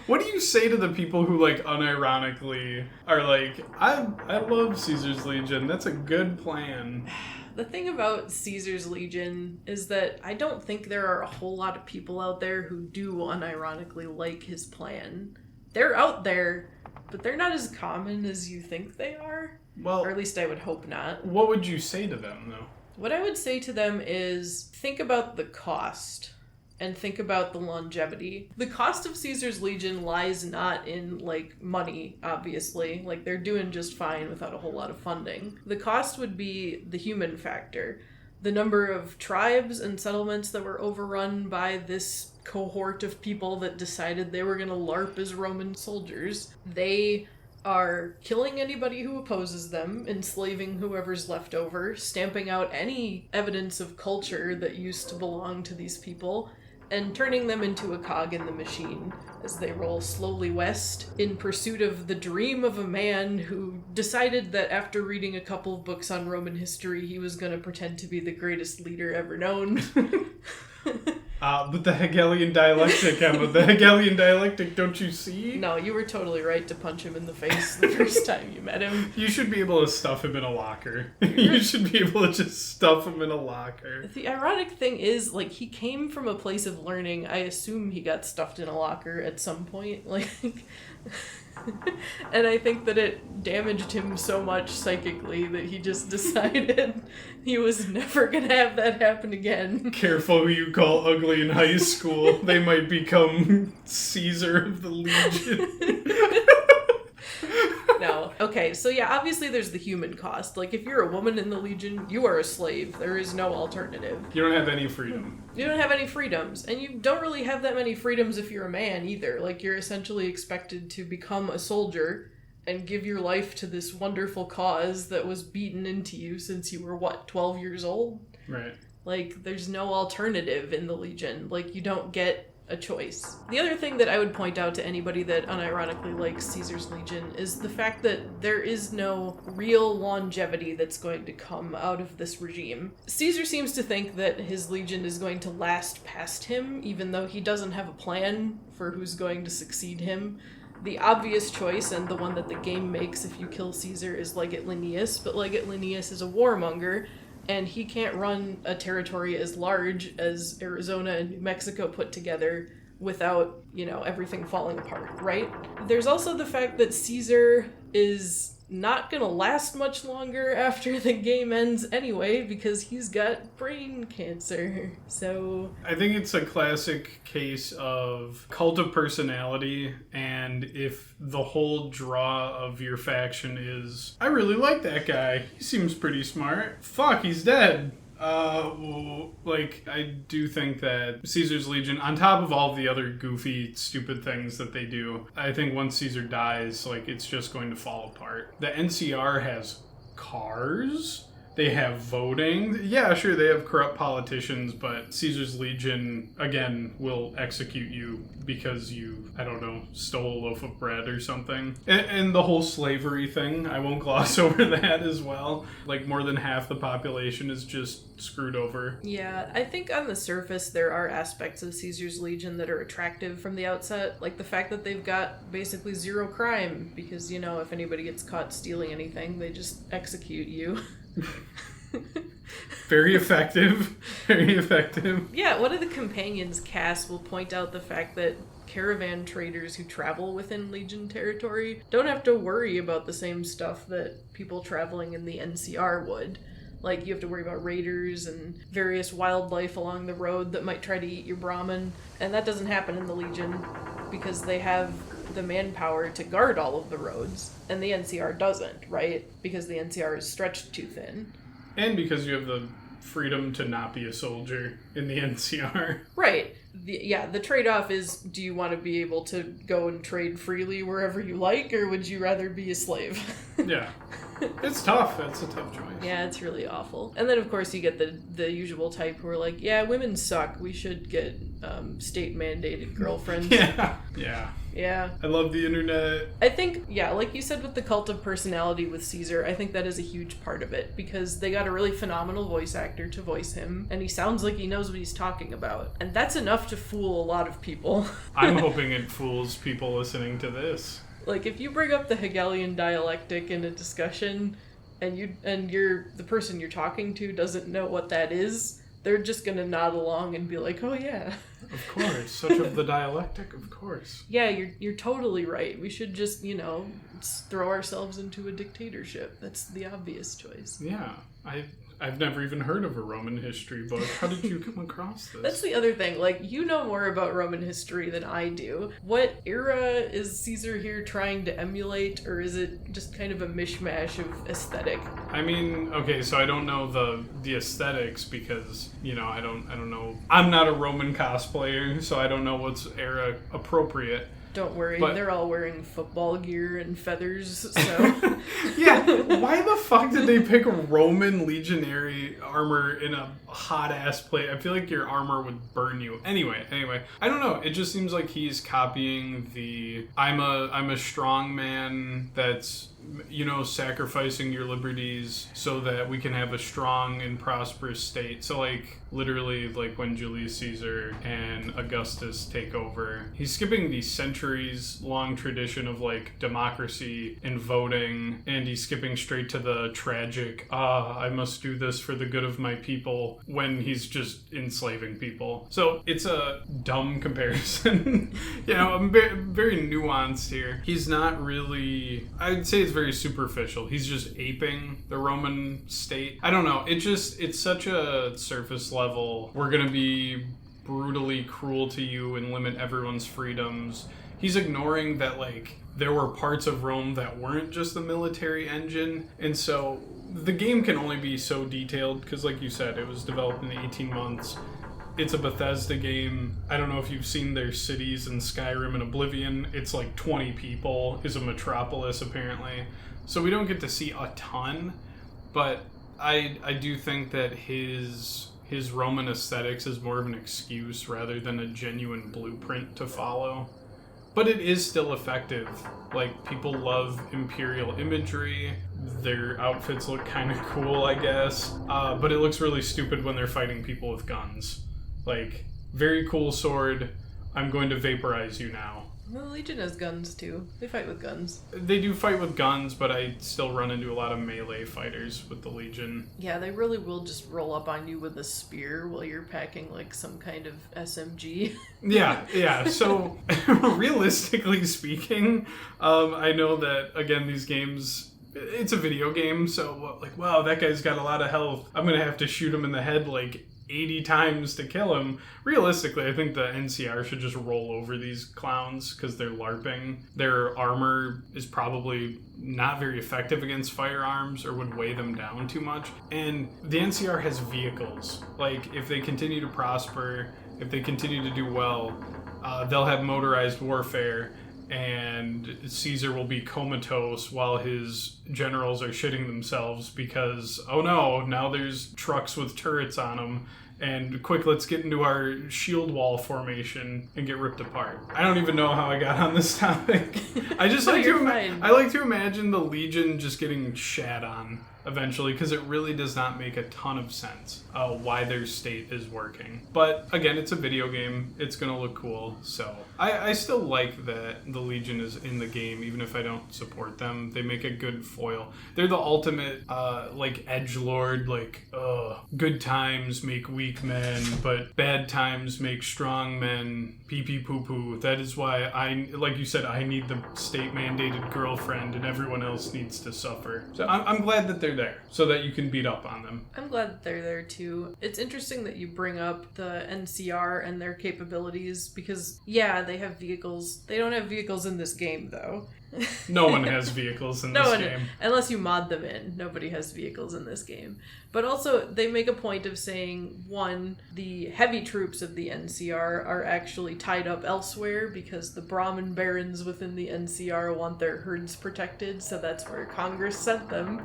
[SPEAKER 1] What do you say to the people who, like, unironically are like, I love Caesar's Legion. That's a good plan.
[SPEAKER 2] The thing about Caesar's Legion is that I don't think there are a whole lot of people out there who do unironically like his plan. They're out there, but they're not as common as you think they are.
[SPEAKER 1] Well,
[SPEAKER 2] or at least I would hope not.
[SPEAKER 1] What would you say to them, though?
[SPEAKER 2] What I would say to them is think about the cost and think about the longevity. The cost of Caesar's Legion lies not in, like, money, obviously. Like, they're doing just fine without a whole lot of funding. The cost would be the human factor. The number of tribes and settlements that were overrun by this cohort of people that decided they were going to LARP as Roman soldiers. They are killing anybody who opposes them, enslaving whoever's left over, stamping out any evidence of culture that used to belong to these people, and turning them into a cog in the machine as they roll slowly west in pursuit of the dream of a man who decided that after reading a couple of books on Roman history, he was going to pretend to be the greatest leader ever known.
[SPEAKER 1] But the Hegelian dialectic, Emma. The Hegelian dialectic, don't you see?
[SPEAKER 2] No, you were totally right to punch him in the face the first time you met him.
[SPEAKER 1] You should be able to stuff him in a locker. You should be able to just stuff him in a locker.
[SPEAKER 2] The ironic thing is, like, he came from a place of learning. I assume he got stuffed in a locker at some point. Like... And I think that it damaged him so much psychically that he just decided he was never gonna have that happen again.
[SPEAKER 1] Careful who you call ugly in high school. They might become Caesar of the Legion.
[SPEAKER 2] No. Okay, so yeah, obviously there's the human cost. Like, if you're a woman in the Legion, you are a slave. There is no alternative.
[SPEAKER 1] You don't have any freedom.
[SPEAKER 2] You don't have any freedoms. And you don't really have that many freedoms if you're a man either. Like, you're essentially expected to become a soldier and give your life to this wonderful cause that was beaten into you since you were, 12 years old?
[SPEAKER 1] Right.
[SPEAKER 2] Like, there's no alternative in the Legion. Like, you don't get a choice. The other thing that I would point out to anybody that unironically likes Caesar's Legion is the fact that there is no real longevity that's going to come out of this regime. Caesar seems to think that his Legion is going to last past him, even though he doesn't have a plan for who's going to succeed him. The obvious choice, and the one that the game makes if you kill Caesar, is Legate Linnaeus, but Legate Linnaeus is a warmonger, and he can't run a territory as large as Arizona and New Mexico put together without, everything falling apart, right? There's also the fact that Caesar is not gonna last much longer after the game ends anyway, because he's got brain cancer. So
[SPEAKER 1] I think it's a classic case of cult of personality, and if the whole draw of your faction is, I really like that guy, he seems pretty smart, fuck, he's dead. I do think that Caesar's Legion, on top of all the other goofy, stupid things that they do, I think once Caesar dies, it's just going to fall apart. The NCR has cars. They have voting. Yeah, sure, they have corrupt politicians, but Caesar's Legion, again, will execute you because you, I don't know, stole a loaf of bread or something. And the whole slavery thing, I won't gloss over that as well. Like, more than half the population is just screwed over.
[SPEAKER 2] Yeah, I think on the surface there are aspects of Caesar's Legion that are attractive from the outset, like the fact that they've got basically zero crime, because, you know, if anybody gets caught stealing anything, they just execute you.
[SPEAKER 1] Very effective. Very effective.
[SPEAKER 2] Yeah, one of the companions, Cass, will point out the fact that caravan traders who travel within Legion territory don't have to worry about the same stuff that people traveling in the NCR would. Like, you have to worry about raiders and various wildlife along the road that might try to eat your Brahmin, and that doesn't happen in the Legion because they have the manpower to guard all of the roads, and the NCR doesn't, right? Because the NCR is stretched too thin.
[SPEAKER 1] And because you have the freedom to not be a soldier in the NCR.
[SPEAKER 2] Right. The trade-off is, do you want to be able to go and trade freely wherever you like, or would you rather be a slave?
[SPEAKER 1] Yeah. It's tough. It's a tough choice.
[SPEAKER 2] Yeah, it's really awful. And then, of course, you get the usual type who are like, yeah, women suck. We should get state-mandated girlfriends.
[SPEAKER 1] Yeah. Yeah.
[SPEAKER 2] Yeah.
[SPEAKER 1] I love the internet.
[SPEAKER 2] I think, yeah, like you said with the cult of personality with Caesar, I think that is a huge part of it, because they got a really phenomenal voice actor to voice him, and he sounds like he knows what he's talking about. And that's enough to fool a lot of people.
[SPEAKER 1] I'm hoping it fools people listening to this.
[SPEAKER 2] Like, if you bring up the Hegelian dialectic in a discussion, and the person you're talking to doesn't know what that is, they're just gonna nod along and be like, oh yeah.
[SPEAKER 1] Of course. Such of the dialectic, of course.
[SPEAKER 2] Yeah, you're totally right. We should just, throw ourselves into a dictatorship. That's the obvious choice.
[SPEAKER 1] Yeah. I've never even heard of a Roman history book. How did you come across this?
[SPEAKER 2] That's the other thing. Like, you know more about Roman history than I do. What era is Caesar here trying to emulate, or is it just kind of a mishmash of aesthetic?
[SPEAKER 1] I mean, okay, so I don't know the aesthetics because, I don't know. I'm not a Roman cosplayer, so I don't know what's era appropriate.
[SPEAKER 2] Don't worry,
[SPEAKER 1] but
[SPEAKER 2] they're all wearing football gear and feathers, so...
[SPEAKER 1] Yeah, why the fuck did they pick Roman legionary armor in a hot-ass place? I feel like your armor would burn you. Anyway, I don't know. It just seems like he's copying the I'm a strong man that's, sacrificing your liberties so that we can have a strong and prosperous state. So, like, literally, like, when Julius Caesar and Augustus take over, he's skipping the centuries-long tradition of, like, democracy and voting, and he's skipping straight to the tragic, I must do this for the good of my people, when he's just enslaving people. So, it's a dumb comparison. I'm very nuanced here. He's not really... I'd say it's very superficial. He's just aping the Roman state. I don't know. It's such a surface level. We're gonna be brutally cruel to you and limit everyone's freedoms. He's ignoring that, like, there were parts of Rome that weren't just the military engine. And so the game can only be so detailed because, like you said, it was developed in 18 months. It's a Bethesda game. I don't know if you've seen their cities in Skyrim and Oblivion. It's like 20 people is a metropolis, apparently. So we don't get to see a ton, but I do think that his Roman aesthetics is more of an excuse rather than a genuine blueprint to follow. But it is still effective. Like, people love imperial imagery. Their outfits look kind of cool, I guess. But it looks really stupid when they're fighting people with guns. Like, very cool sword. I'm going to vaporize you now.
[SPEAKER 2] Well, the Legion has guns, too. They fight with guns.
[SPEAKER 1] They do fight with guns, but I still run into a lot of melee fighters with the Legion.
[SPEAKER 2] Yeah, they really will just roll up on you with a spear while you're packing, like, some kind of SMG.
[SPEAKER 1] Yeah. So, realistically speaking, I know that, again, these games... It's a video game, so, like, wow, that guy's got a lot of health. I'm going to have to shoot him in the head, like, 80 times to kill him. Realistically, I think the NCR should just roll over these clowns because they're LARPing. Their armor is probably not very effective against firearms or would weigh them down too much. And the NCR has vehicles. Like, if they continue to prosper, if they continue to do well, they'll have motorized warfare. and Caesar will be comatose while his generals are shitting themselves because, oh no, now there's trucks with turrets on them. And quick, let's get into our shield wall formation and get ripped apart. I don't even know how I got on this topic. I just
[SPEAKER 2] No,
[SPEAKER 1] like
[SPEAKER 2] you're fine.
[SPEAKER 1] I like to imagine the Legion just getting shat on eventually, because it really does not make a ton of sense why their state is working. But again, it's a video game. It's going to look cool. So I still like that the Legion is in the game, even if I don't support them. They make a good foil. They're the ultimate like edgelord, like good times make weak men, but bad times make strong men. Pee pee poo poo. That is why like you said, I need the state mandated girlfriend and everyone else needs to suffer. So I'm glad that they're there so that you can beat up on them.
[SPEAKER 2] I'm glad that they're there too. It's interesting that you bring up the NCR and their capabilities because, yeah, they have vehicles. They don't have vehicles in this game, though.
[SPEAKER 1] No one has vehicles in this game.
[SPEAKER 2] Unless you mod them in. Nobody has vehicles in this game. But also, they make a point of saying, one, the heavy troops of the NCR are actually tied up elsewhere because the Brahmin barons within the NCR want their herds protected, so that's where Congress sent them.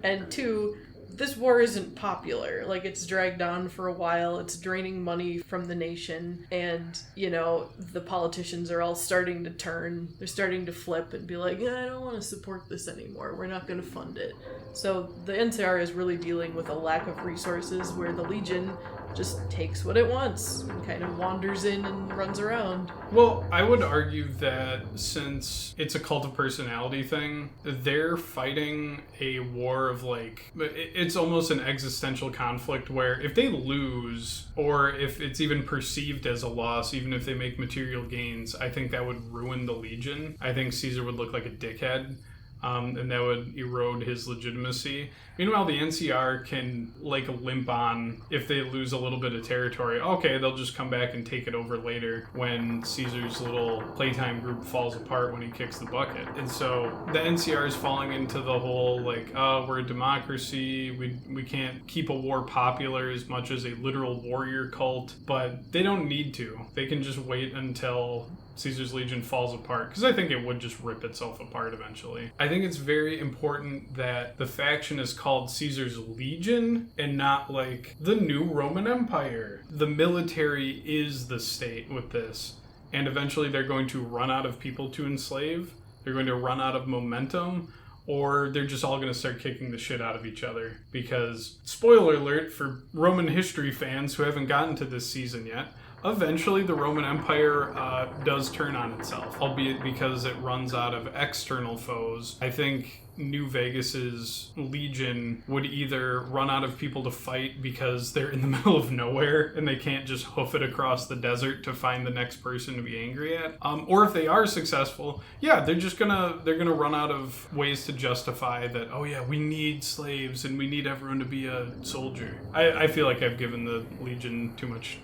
[SPEAKER 2] And two, this war isn't popular. Like, it's dragged on for a while. It's draining money from the nation. And, you know, the politicians are all starting to turn. They're starting to flip and be like, I don't want to support this anymore. We're not going to fund it. So the NCR is really dealing with a lack of resources where the Legion just takes what it wants and kind of wanders in and runs around.
[SPEAKER 1] Well, I would argue that since it's a cult of personality thing, they're fighting a war of like, it's almost an existential conflict where if they lose, or if it's even perceived as a loss, even if they make material gains, I think that would ruin the Legion. I think Caesar would look like a dickhead. And that would erode his legitimacy. Meanwhile, the NCR can like limp on if they lose a little bit of territory. Okay, they'll just come back and take it over later when Caesar's little playtime group falls apart when he kicks the bucket. And so the NCR is falling into the whole like, we're a democracy. We can't keep a war popular as much as a literal warrior cult, but they don't need to. They can just wait until Caesar's Legion falls apart, because I think it would just rip itself apart eventually. I think it's very important that the faction is called Caesar's Legion and not like the new Roman Empire. The military is the state with this, and eventually they're going to run out of people to enslave, they're going to run out of momentum, or they're just all going to start kicking the shit out of each other. Because, spoiler alert for Roman history fans who haven't gotten to this season yet, eventually the Roman Empire does turn on itself, albeit because it runs out of external foes. I think New Vegas's Legion would either run out of people to fight because they're in the middle of nowhere and they can't just hoof it across the desert to find the next person to be angry at, or if they are successful, yeah, they're gonna run out of ways to justify that. Oh yeah, we need slaves and we need everyone to be a soldier. I feel like I've given the Legion too much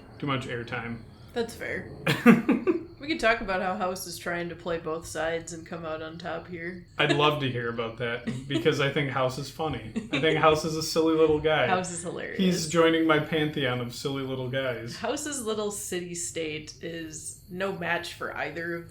[SPEAKER 1] airtime.
[SPEAKER 2] That's fair. We could talk about how House is trying to play both sides and come out on top here.
[SPEAKER 1] I'd love to hear about that because I think House is funny. I think House is a silly little guy.
[SPEAKER 2] House is hilarious.
[SPEAKER 1] He's joining my pantheon of silly little guys.
[SPEAKER 2] House's little city-state is no match for either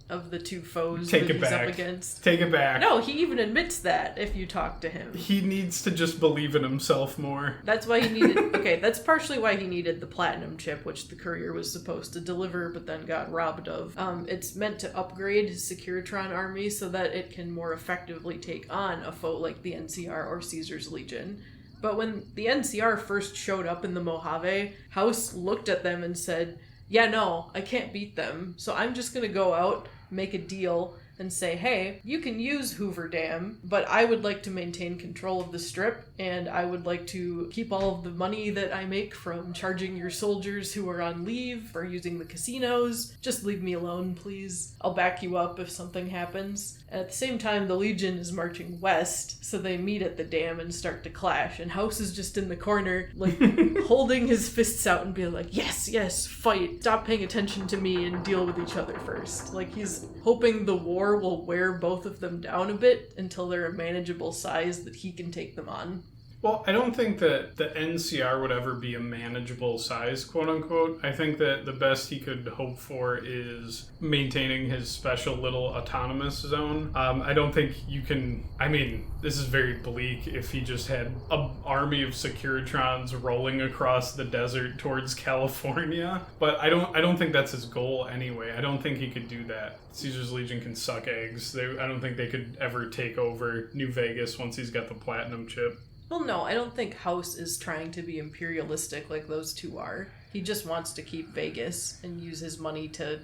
[SPEAKER 2] of the two foes that he's up against.
[SPEAKER 1] Take it back.
[SPEAKER 2] No, he even admits that if you talk to him.
[SPEAKER 1] He needs to just believe in himself more.
[SPEAKER 2] That's why he needed... Okay, that's partially why he needed the platinum chip, which the courier was supposed to deliver, but then got robbed of. It's meant to upgrade his Securitron army so that it can more effectively take on a foe like the NCR or Caesar's Legion. But when the NCR first showed up in the Mojave, House looked at them and said, yeah, no, I can't beat them, so I'm just going to go out, make a deal, and say, hey, you can use Hoover Dam, but I would like to maintain control of the Strip, and I would like to keep all of the money that I make from charging your soldiers who are on leave or using the casinos. Just leave me alone, please. I'll back you up if something happens. And at the same time, the Legion is marching west, so they meet at the dam and start to clash, and House is just in the corner, like, holding his fists out and being like, yes, yes, fight. Stop paying attention to me and deal with each other first. Like, he's hoping the war will wear both of them down a bit until they're a manageable size that he can take them on.
[SPEAKER 1] Well, I don't think that the NCR would ever be a manageable size, quote unquote. I think that the best he could hope for is maintaining his special little autonomous zone. I don't think you can. I mean, this is very bleak if he just had an army of Securitrons rolling across the desert towards California. But I don't think that's his goal anyway. I don't think he could do that. Caesar's Legion can suck eggs. I don't think they could ever take over New Vegas once he's got the platinum chip.
[SPEAKER 2] Well, no, I don't think House is trying to be imperialistic like those two are. He just wants to keep Vegas and use his money to,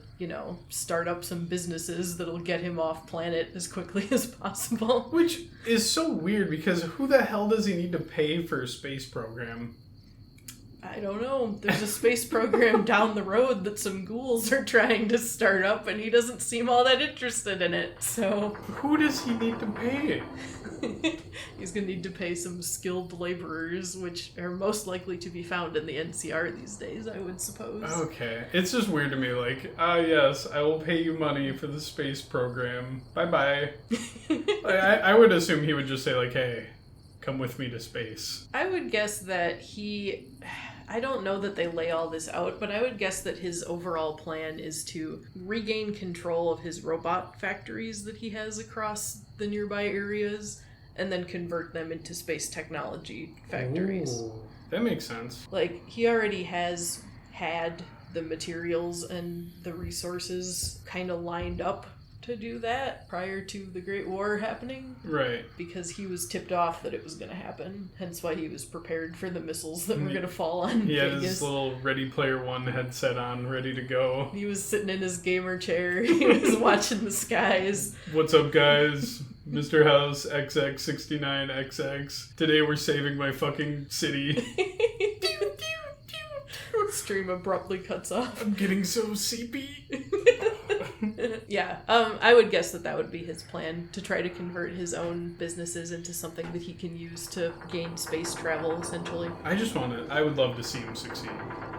[SPEAKER 2] start up some businesses that'll get him off planet as quickly as possible.
[SPEAKER 1] Which is so weird because who the hell does he need to pay for a space program?
[SPEAKER 2] I don't know. There's a space program down the road that some ghouls are trying to start up, and he doesn't seem all that interested in it, so...
[SPEAKER 1] Who does he need to pay?
[SPEAKER 2] He's gonna need to pay some skilled laborers, which are most likely to be found in the NCR these days, I would suppose.
[SPEAKER 1] Okay. It's just weird to me, like, yes, I will pay you money for the space program. Bye-bye. I would assume he would just say, like, hey, come with me to space.
[SPEAKER 2] I would guess that I don't know that they lay all this out, but I would guess that his overall plan is to regain control of his robot factories that he has across the nearby areas, and then convert them into space technology factories.
[SPEAKER 1] Ooh, that makes sense.
[SPEAKER 2] Like, he already has had the materials and the resources kind of lined up to do that prior to the Great War happening.
[SPEAKER 1] Right.
[SPEAKER 2] Because he was tipped off that it was going to happen. Hence why he was prepared for the missiles that were going to fall on Vegas.
[SPEAKER 1] He had his little Ready Player One headset on, ready to go.
[SPEAKER 2] He was sitting in his gamer chair. He was watching the skies.
[SPEAKER 1] What's up, guys? Mr. House XX69XX. Today we're saving my fucking city.
[SPEAKER 2] Stream abruptly cuts off.
[SPEAKER 1] I'm getting so sleepy.
[SPEAKER 2] Yeah, I would guess that would be his plan, to try to convert his own businesses into something that he can use to gain space travel, essentially.
[SPEAKER 1] I would love to see him succeed.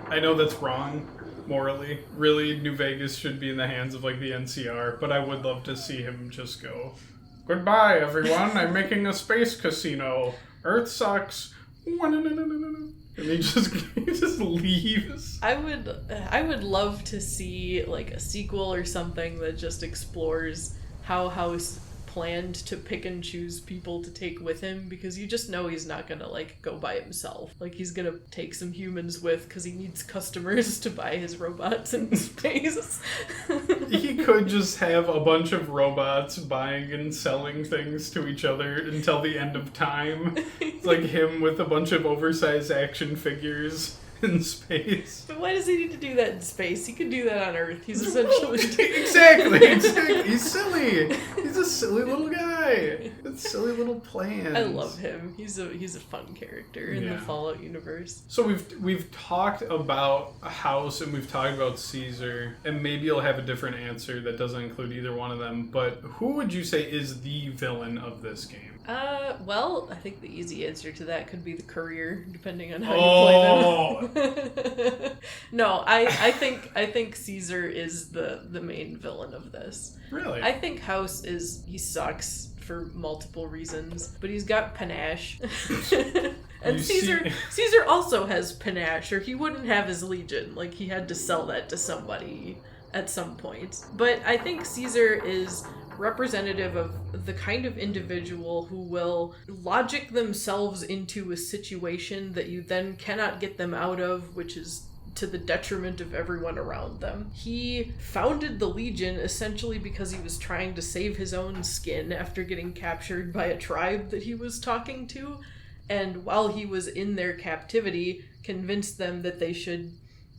[SPEAKER 1] I know that's wrong, morally. Really, New Vegas should be in the hands of, like, the NCR, but I would love to see him just go, goodbye, everyone, I'm making a space casino. Earth sucks. And he just leaves.
[SPEAKER 2] I would love to see like a sequel or something that just explores how House planned to pick and choose people to take with him, because you just know he's not gonna like go by himself. Like, he's gonna take some humans with because he needs customers to buy his robots in space.
[SPEAKER 1] He could just have a bunch of robots buying and selling things to each other until the end of time. It's like him with a bunch of oversized action figures in space.
[SPEAKER 2] But why does he need to do that in space? He could do that on Earth. He's essentially...
[SPEAKER 1] Exactly. He's silly. He's a silly little guy. That's silly little plans.
[SPEAKER 2] I love him. He's a fun character in the Fallout universe.
[SPEAKER 1] So we've talked about House and we've talked about Caesar, and maybe you'll have a different answer that doesn't include either one of them, but who would you say is the villain of this game?
[SPEAKER 2] Well, I think the easy answer to that could be the Courier, depending on how you play them. No, I think Caesar is the main villain of this.
[SPEAKER 1] Really?
[SPEAKER 2] I think House he sucks for multiple reasons, but he's got panache. And Caesar also has panache, or he wouldn't have his legion. Like, he had to sell that to somebody at some point. But I think Caesar is representative of the kind of individual who will logic themselves into a situation that you then cannot get them out of, which is to the detriment of everyone around them. He founded the Legion essentially because he was trying to save his own skin after getting captured by a tribe that he was talking to, and while he was in their captivity, convinced them that they should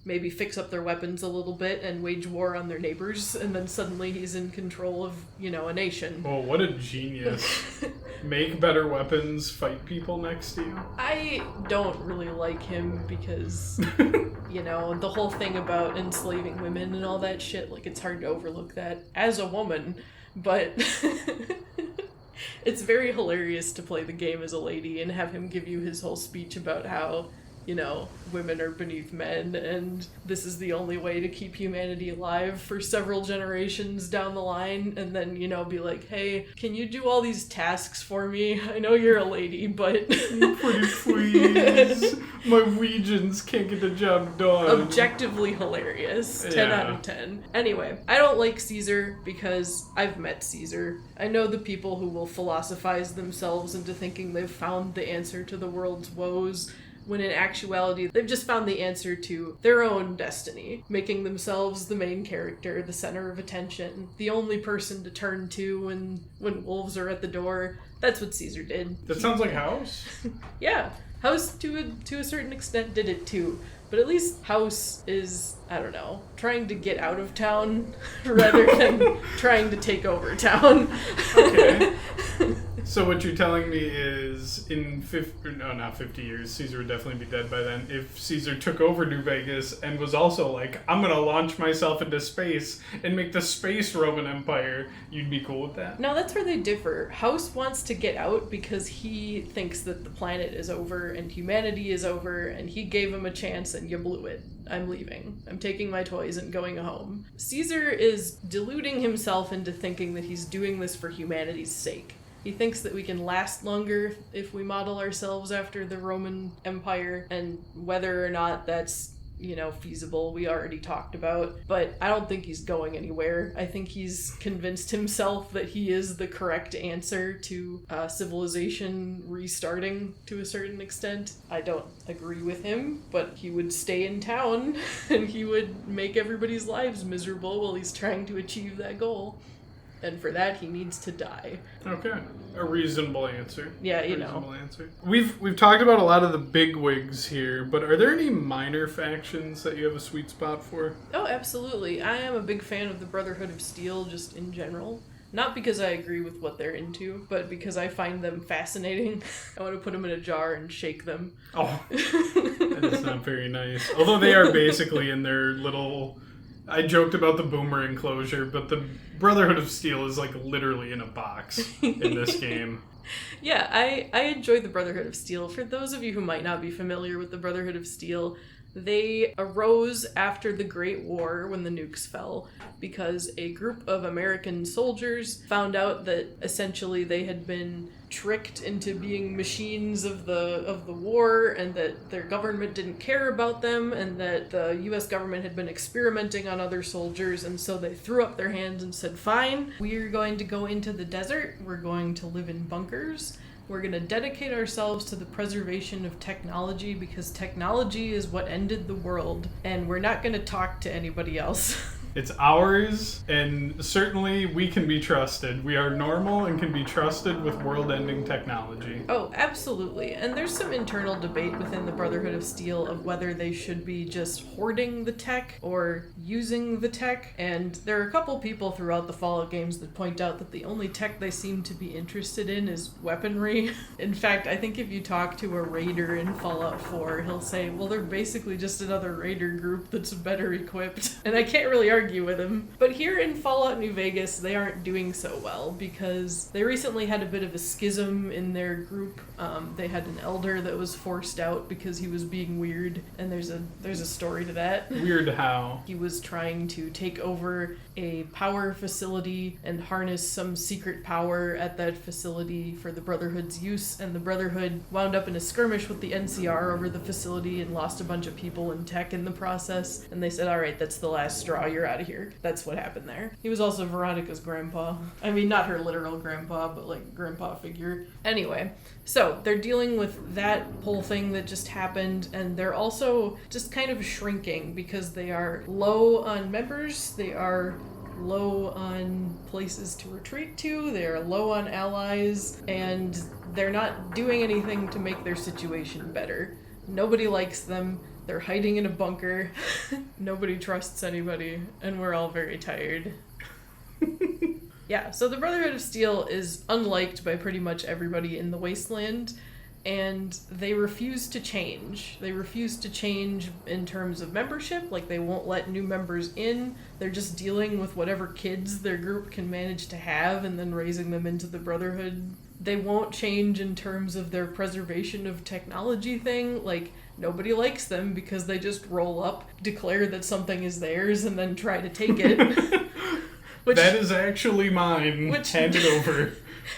[SPEAKER 2] maybe fix up their weapons a little bit and wage war on their neighbors, and then suddenly he's in control of, a nation.
[SPEAKER 1] Oh, what a genius. Make better weapons, fight people next to you.
[SPEAKER 2] I don't really like him because, the whole thing about enslaving women and all that shit, like, it's hard to overlook that as a woman, but it's very hilarious to play the game as a lady and have him give you his whole speech about how women are beneath men, and this is the only way to keep humanity alive for several generations down the line, and then, be like, hey, can you do all these tasks for me? I know you're a lady, but...
[SPEAKER 1] Pretty please. My Weegians can't get the job done.
[SPEAKER 2] Objectively hilarious. 10 out of 10. Anyway, I don't like Caesar because I've met Caesar. I know the people who will philosophize themselves into thinking they've found the answer to the world's woes, when in actuality, they've just found the answer to their own destiny, making themselves the main character, the center of attention, the only person to turn to when wolves are at the door. That's what Caesar did.
[SPEAKER 1] That sounds like House.
[SPEAKER 2] Yeah. House, to a certain extent, did it too. But at least House is, I don't know, trying to get out of town rather than trying to take over town.
[SPEAKER 1] Okay. So what you're telling me is not 50 years, Caesar would definitely be dead by then. If Caesar took over New Vegas and was also like, I'm going to launch myself into space and make the space Roman Empire, you'd be cool with that?
[SPEAKER 2] No, that's where they differ. House wants to get out because he thinks that the planet is over and humanity is over, and he gave him a chance and you blew it. I'm leaving. I'm taking my toys and going home. Caesar is deluding himself into thinking that he's doing this for humanity's sake. He thinks that we can last longer if we model ourselves after the Roman Empire, and whether or not that's, feasible, we already talked about. But I don't think he's going anywhere. I think he's convinced himself that he is the correct answer to civilization restarting to a certain extent. I don't agree with him, but he would stay in town and he would make everybody's lives miserable while he's trying to achieve that goal. And for that, he needs to die.
[SPEAKER 1] Okay. A reasonable answer.
[SPEAKER 2] Yeah,
[SPEAKER 1] Answer. We've talked about a lot of the big wigs here, but are there any minor factions that you have a sweet spot for?
[SPEAKER 2] Oh, absolutely. I am a big fan of the Brotherhood of Steel just in general. Not because I agree with what they're into, but because I find them fascinating. I want to put them in a jar and shake them.
[SPEAKER 1] Oh, that is not very nice. Although they are basically in their little... I joked about the boomer enclosure, but the Brotherhood of Steel is like literally in a box in this game.
[SPEAKER 2] Yeah, I enjoy the Brotherhood of Steel. For those of you who might not be familiar with the Brotherhood of Steel, they arose after the Great War when the nukes fell because a group of American soldiers found out that essentially they had been tricked into being machines of the war, and that their government didn't care about them, and that the US government had been experimenting on other soldiers, and so they threw up their hands and said, fine, we're going to go into the desert, we're going to live in bunkers, we're going to dedicate ourselves to the preservation of technology because technology is what ended the world, and we're not going to talk to anybody else.
[SPEAKER 1] It's ours, and certainly we can be trusted. We are normal and can be trusted with world-ending technology.
[SPEAKER 2] Oh, absolutely. And there's some internal debate within the Brotherhood of Steel of whether they should be just hoarding the tech or using the tech. And there are a couple people throughout the Fallout games that point out that the only tech they seem to be interested in is weaponry. In fact, I think if you talk to a raider in Fallout 4, he'll say, well, they're basically just another raider group that's better equipped. And I can't really argue with him. But here in Fallout New Vegas, they aren't doing so well because they recently had a bit of a schism in their group. They had an elder that was forced out because he was being weird, and there's a story to that.
[SPEAKER 1] Weird how?
[SPEAKER 2] He was trying to take over a power facility and harness some secret power at that facility for the Brotherhood's use, and the Brotherhood wound up in a skirmish with the NCR over the facility and lost a bunch of people and tech in the process, and they said, alright, that's the last straw, you're out of here. That's what happened there. He was also Veronica's grandpa. I mean, not her literal grandpa, but like grandpa figure. Anyway, so they're dealing with that whole thing that just happened, and they're also just kind of shrinking because they are low on members, they are low on places to retreat to, they're low on allies, and they're not doing anything to make their situation better. Nobody likes them. They're hiding in a bunker. Nobody trusts anybody, and we're all very tired. Yeah, so the Brotherhood of Steel is unliked by pretty much everybody in the Wasteland, and they refuse to change. They refuse to change in terms of membership, like they won't let new members in. They're just dealing with whatever kids their group can manage to have and then raising them into the Brotherhood. They won't change in terms of their preservation of technology thing. Like, nobody likes them because they just roll up, declare that something is theirs, and then try to take it.
[SPEAKER 1] That is actually mine. Hand it over.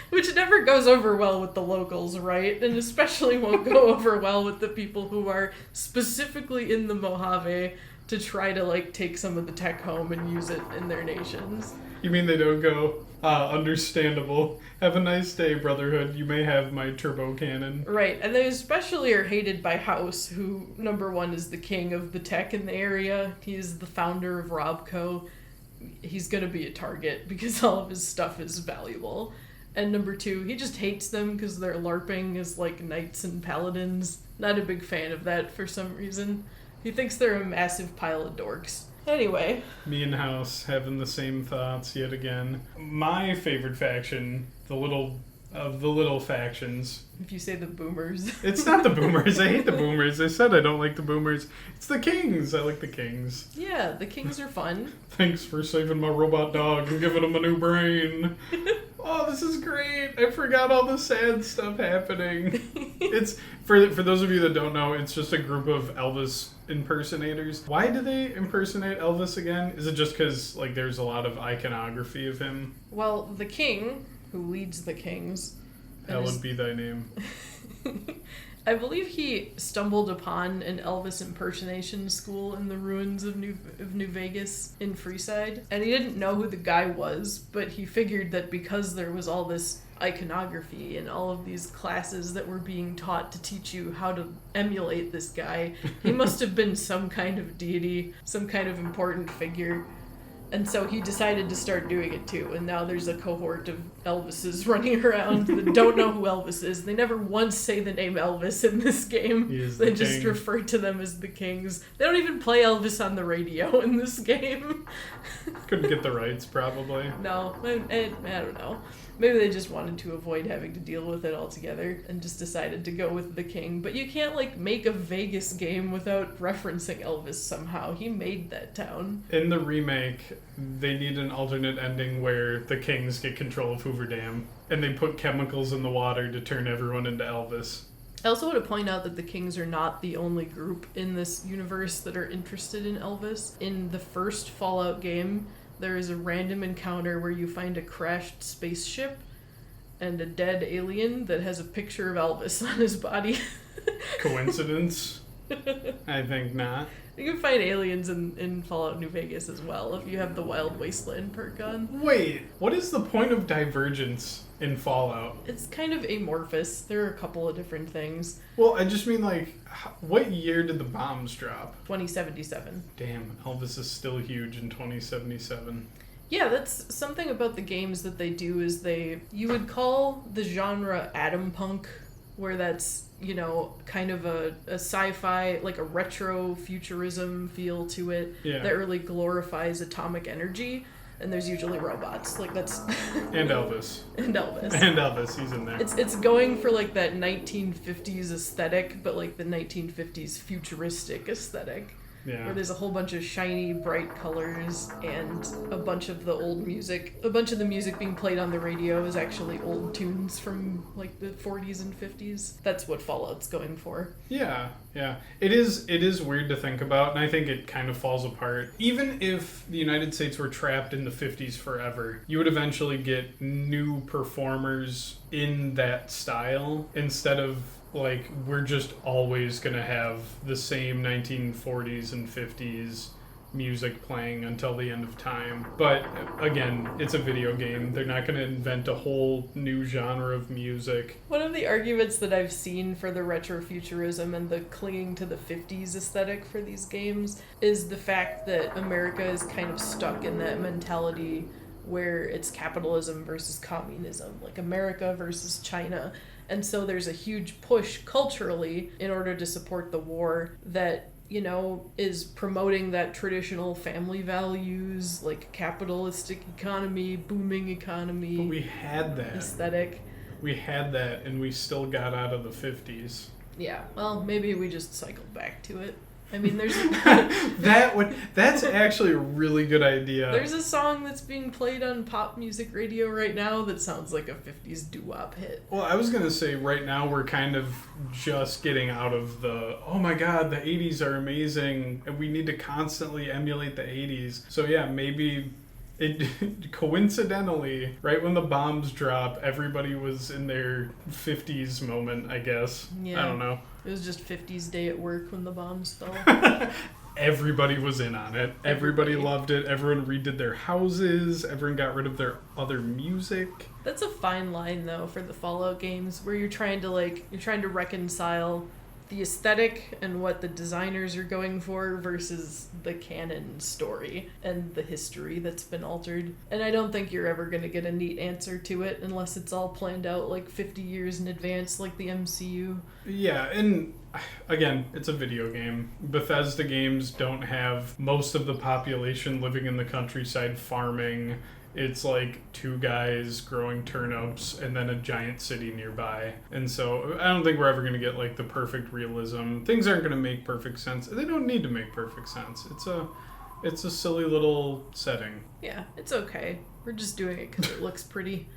[SPEAKER 2] Which never goes over well with the locals, right? And especially won't go over well with the people who are specifically in the Mojave to try to, like, take some of the tech home and use it in their nations.
[SPEAKER 1] You mean they don't go, understandable. Have a nice day, Brotherhood. You may have my turbo cannon.
[SPEAKER 2] Right, and they especially are hated by House, who, number one, is the king of the tech in the area. He's the founder of Robco. He's gonna be a target because all of his stuff is valuable. And number two, he just hates them because they're LARPing as, like, knights and paladins. Not a big fan of that for some reason. He thinks they're a massive pile of dorks. Anyway.
[SPEAKER 1] Me and House having the same thoughts yet again. My favorite faction, the little factions.
[SPEAKER 2] If you say the boomers.
[SPEAKER 1] It's not the boomers. I hate the boomers. I said I don't like the boomers. It's the kings. I like the kings.
[SPEAKER 2] Yeah, the kings are fun.
[SPEAKER 1] Thanks for saving my robot dog and giving him a new brain. Oh, this is great. I forgot all the sad stuff happening. It's for those of you that don't know, it's just a group of Elvis impersonators. Why do they impersonate Elvis again? Is it just because, like, there's a lot of iconography of him?
[SPEAKER 2] Well, the king, who leads the kings...
[SPEAKER 1] Hallowed be thy name.
[SPEAKER 2] I believe he stumbled upon an Elvis impersonation school in the ruins of New Vegas in Freeside. And he didn't know who the guy was, but he figured that because there was all this iconography and all of these classes that were being taught to teach you how to emulate this guy, he must have been some kind of deity, some kind of important figure. And so he decided to start doing it too, and now there's a cohort of Elvises running around that don't know who Elvis is. They never once say the name Elvis in this game. They just refer to them as the kings. They don't even play Elvis on the radio in this game.
[SPEAKER 1] Couldn't get the rights, probably.
[SPEAKER 2] No, I don't know. Maybe they just wanted to avoid having to deal with it altogether and just decided to go with the king. But you can't, like, make a Vegas game without referencing Elvis somehow. He made that town.
[SPEAKER 1] In the remake, they need an alternate ending where the kings get control of Hoover Dam and they put chemicals in the water to turn everyone into Elvis.
[SPEAKER 2] I also want to point out that the Kings are not the only group in this universe that are interested in Elvis. In the first Fallout game, there is a random encounter where you find a crashed spaceship and a dead alien that has a picture of Elvis on his body.
[SPEAKER 1] Coincidence? I think not.
[SPEAKER 2] You can find aliens in Fallout New Vegas as well if you have the Wild Wasteland perk on.
[SPEAKER 1] Wait, what is the point of divergence in Fallout?
[SPEAKER 2] It's kind of amorphous. There are a couple of different things.
[SPEAKER 1] Well, I just mean, like, what year did the bombs drop?
[SPEAKER 2] 2077.
[SPEAKER 1] Damn, Elvis is still huge in 2077.
[SPEAKER 2] Yeah, that's something about the games that they do is you would call the genre atom punk, where that's, you know, kind of a sci-fi, like a retro futurism feel to it that really glorifies atomic energy. And there's usually robots. Like, that's...
[SPEAKER 1] And Elvis.
[SPEAKER 2] And Elvis.
[SPEAKER 1] And Elvis, he's in there.
[SPEAKER 2] It's going for, like, that 1950s aesthetic, but, like, the 1950s futuristic aesthetic.
[SPEAKER 1] Yeah.
[SPEAKER 2] Where there's a whole bunch of shiny, bright colors and a bunch of the old music. A bunch of the music being played on the radio is actually old tunes from, like, the 40s and 50s. That's what Fallout's going for.
[SPEAKER 1] Yeah, yeah. It is weird to think about, and I think it kind of falls apart. Even if the United States were trapped in the 50s forever, you would eventually get new performers in that style instead of, like, we're just always going to have the same 1940s and 50s music playing until the end of time. But again, it's a video game. They're not going to invent a whole new genre of music.
[SPEAKER 2] One of the arguments that I've seen for the retrofuturism and the clinging to the 50s aesthetic for these games is the fact that America is kind of stuck in that mentality where it's capitalism versus communism, like America versus China. And so there's a huge push culturally in order to support the war that, you know, is promoting that traditional family values, like capitalistic economy, booming economy.
[SPEAKER 1] But we had that.
[SPEAKER 2] Aesthetic.
[SPEAKER 1] We had that, and we still got out of the 50s.
[SPEAKER 2] Yeah, well, maybe we just cycled back to it. I mean,
[SPEAKER 1] That's actually a really good idea.
[SPEAKER 2] There's a song that's being played on pop music radio right now that sounds like a 50s doo-wop hit.
[SPEAKER 1] Well, I was going to say right now we're kind of just getting out of the, oh my god, the 80s are amazing, and we need to constantly emulate the 80s. So yeah, maybe it coincidentally, right when the bombs drop, everybody was in their 50s moment, I guess.
[SPEAKER 2] Yeah.
[SPEAKER 1] I don't know.
[SPEAKER 2] It was just 50s day at work when the bombs fell.
[SPEAKER 1] Everybody was in on it. Everybody loved it. Everyone redid their houses. Everyone got rid of their other music.
[SPEAKER 2] That's a fine line though for the Fallout games where you're trying to reconcile the aesthetic and what the designers are going for versus the canon story and the history that's been altered. And I don't think you're ever going to get a neat answer to it unless it's all planned out like 50 years in advance like the MCU.
[SPEAKER 1] Yeah, and again, it's a video game. Bethesda games don't have most of the population living in the countryside farming. It's like two guys growing turnips and then a giant city nearby. And so I don't think we're ever going to get like the perfect realism. Things aren't going to make perfect sense. They don't need to make perfect sense. It's a silly little setting.
[SPEAKER 2] Yeah, it's okay. We're just doing it because it looks pretty.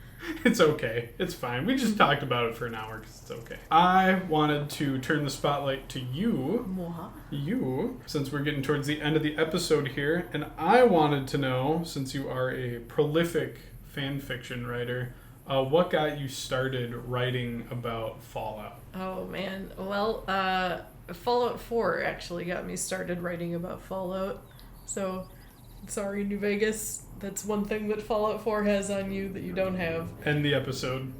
[SPEAKER 1] It's okay. It's fine. We just talked about it for an hour because it's okay. I wanted to turn the spotlight to you, since we're getting towards the end of the episode here, and I wanted to know, since you are a prolific fan fiction writer, what got you started writing about Fallout?
[SPEAKER 2] Oh man, well, Fallout 4 actually got me started writing about Fallout. So, sorry, New Vegas. That's one thing that Fallout 4 has on you that you don't have.
[SPEAKER 1] End the episode.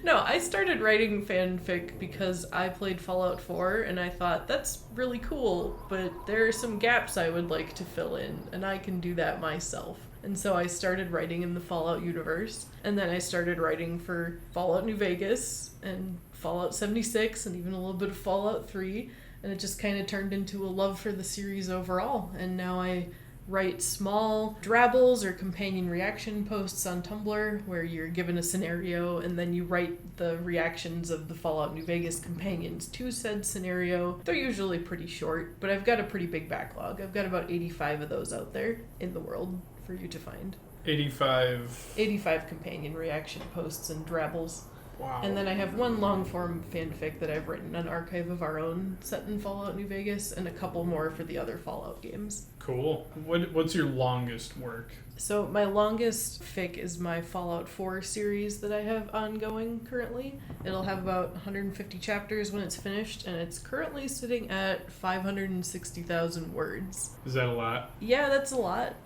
[SPEAKER 2] No, I started writing fanfic because I played Fallout 4 and I thought that's really cool, but there are some gaps I would like to fill in, and I can do that myself. And so I started writing in the Fallout universe, and then I started writing for Fallout New Vegas and Fallout 76 and even a little bit of Fallout 3, and it just kind of turned into a love for the series overall, and now I write small drabbles or companion reaction posts on Tumblr where you're given a scenario and then you write the reactions of the Fallout New Vegas companions to said scenario. They're usually pretty short, but I've got a pretty big backlog. I've got about 85 of those out there in the world for you to find. 85 companion reaction posts and drabbles.
[SPEAKER 1] Wow.
[SPEAKER 2] And then I have one long-form fanfic that I've written, an archive of our own set in Fallout New Vegas, and a couple more for the other Fallout games.
[SPEAKER 1] Cool. What's your longest work?
[SPEAKER 2] So my longest fic is my Fallout 4 series that I have ongoing currently. It'll have about 150 chapters when it's finished, and it's currently sitting at 560,000 words.
[SPEAKER 1] Is that a lot?
[SPEAKER 2] Yeah, that's a lot.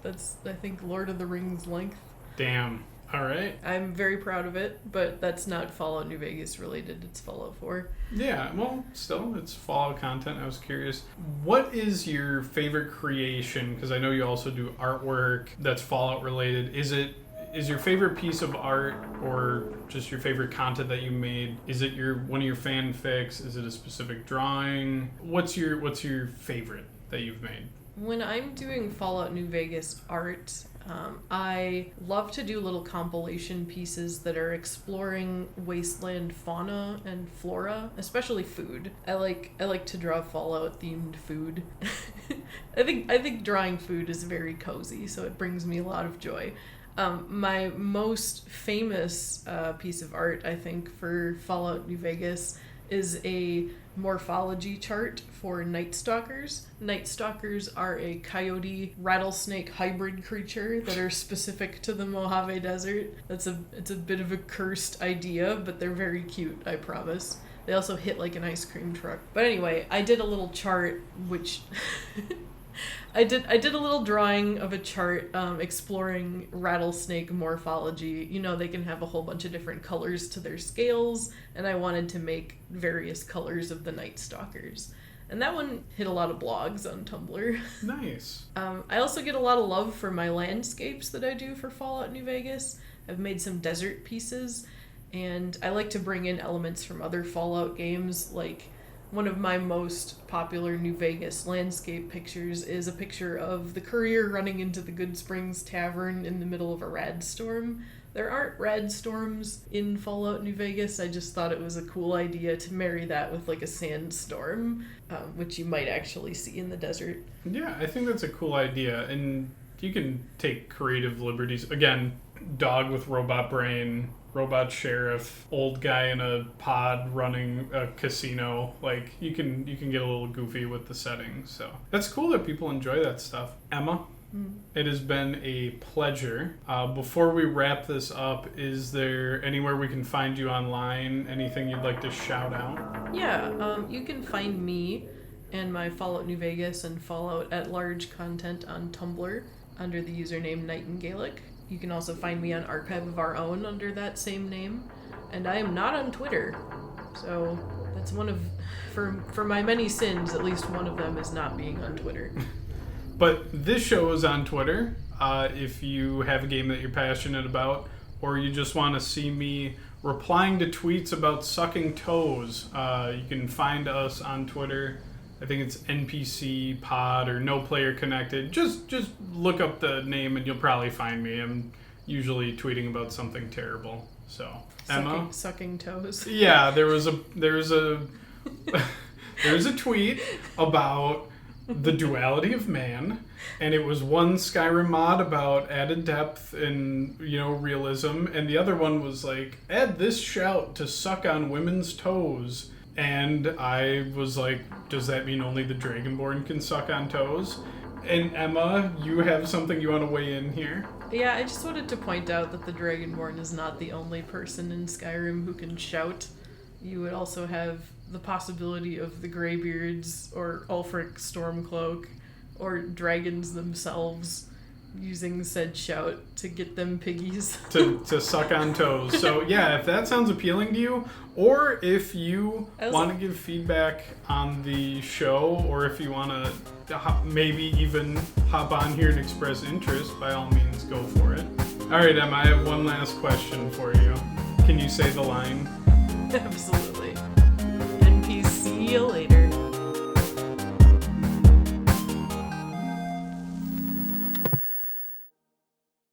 [SPEAKER 2] That's, I think, Lord of the Rings length.
[SPEAKER 1] Damn. All right.
[SPEAKER 2] I'm very proud of it, but that's not Fallout New Vegas related. It's Fallout 4.
[SPEAKER 1] Yeah, well, still, it's Fallout content. I was curious. What is your favorite creation? Because I know you also do artwork that's Fallout related. Is your favorite piece of art or just your favorite content that you made? Is it one of your fanfics? Is it a specific drawing? What's your favorite that you've made?
[SPEAKER 2] When I'm doing Fallout New Vegas art, I love to do little compilation pieces that are exploring wasteland fauna and flora, especially food. I like to draw Fallout themed food. I think drawing food is very cozy, so it brings me a lot of joy. My most famous piece of art, I think, for Fallout New Vegas is a morphology chart for night stalkers. Night stalkers are a coyote rattlesnake hybrid creature that are specific to the Mojave Desert. It's a bit of a cursed idea, but they're very cute, I promise. They also hit like an ice cream truck. But anyway, I did a little chart which I did a little drawing of a chart exploring rattlesnake morphology. You know, they can have a whole bunch of different colors to their scales, and I wanted to make various colors of the night stalkers. And that one hit a lot of blogs on Tumblr.
[SPEAKER 1] Nice.
[SPEAKER 2] I also get a lot of love for my landscapes that I do for Fallout New Vegas. I've made some desert pieces, and I like to bring in elements from other Fallout games. Like, one of my most popular New Vegas landscape pictures is a picture of the courier running into the Good Springs Tavern in the middle of a rad storm. There aren't rad storms in Fallout New Vegas. I just thought it was a cool idea to marry that with like a sandstorm, which you might actually see in the desert.
[SPEAKER 1] Yeah, I think that's a cool idea. And you can take creative liberties. Again, dog with robot brain, robot sheriff, old guy in a pod running a casino. Like, you can get a little goofy with the settings. So that's cool that people enjoy that stuff. Emma, it has been a pleasure. Before we wrap this up, is there anywhere we can find you online? Anything you'd like to shout out?
[SPEAKER 2] Yeah, you can find me and my Fallout New Vegas and Fallout at Large content on Tumblr under the username nightingaelic. You can also find me on Archive of Our Own under that same name. And I am not on Twitter. So that's one of, for my many sins, at least one of them is not being on Twitter.
[SPEAKER 1] But this show is on Twitter. If you have a game that you're passionate about, or you just want to see me replying to tweets about sucking toes, you can find us on Twitter. I think it's NPC Pod or No Player Connected. Just look up the name and you'll probably find me. I'm usually tweeting about something terrible. So Emma,
[SPEAKER 2] sucking toes.
[SPEAKER 1] Yeah, there's a tweet about the duality of man, and it was one Skyrim mod about added depth and realism, and the other one was like, add this shout to suck on women's toes. And I was like, does that mean only the Dragonborn can suck on toes? And Emma, you have something you want to weigh in here?
[SPEAKER 2] Yeah, I just wanted to point out that the Dragonborn is not the only person in Skyrim who can shout. You would also have the possibility of the Greybeards or Ulfric Stormcloak or dragons themselves using said shout to get them piggies.
[SPEAKER 1] to suck on toes. So yeah, if that sounds appealing to you, or if you want to give feedback on the show, or if you want to maybe even hop on here and express interest, by all means, go for it. All right, Emma, I have one last question for you. Can you say the line?
[SPEAKER 2] Absolutely. NPC you later.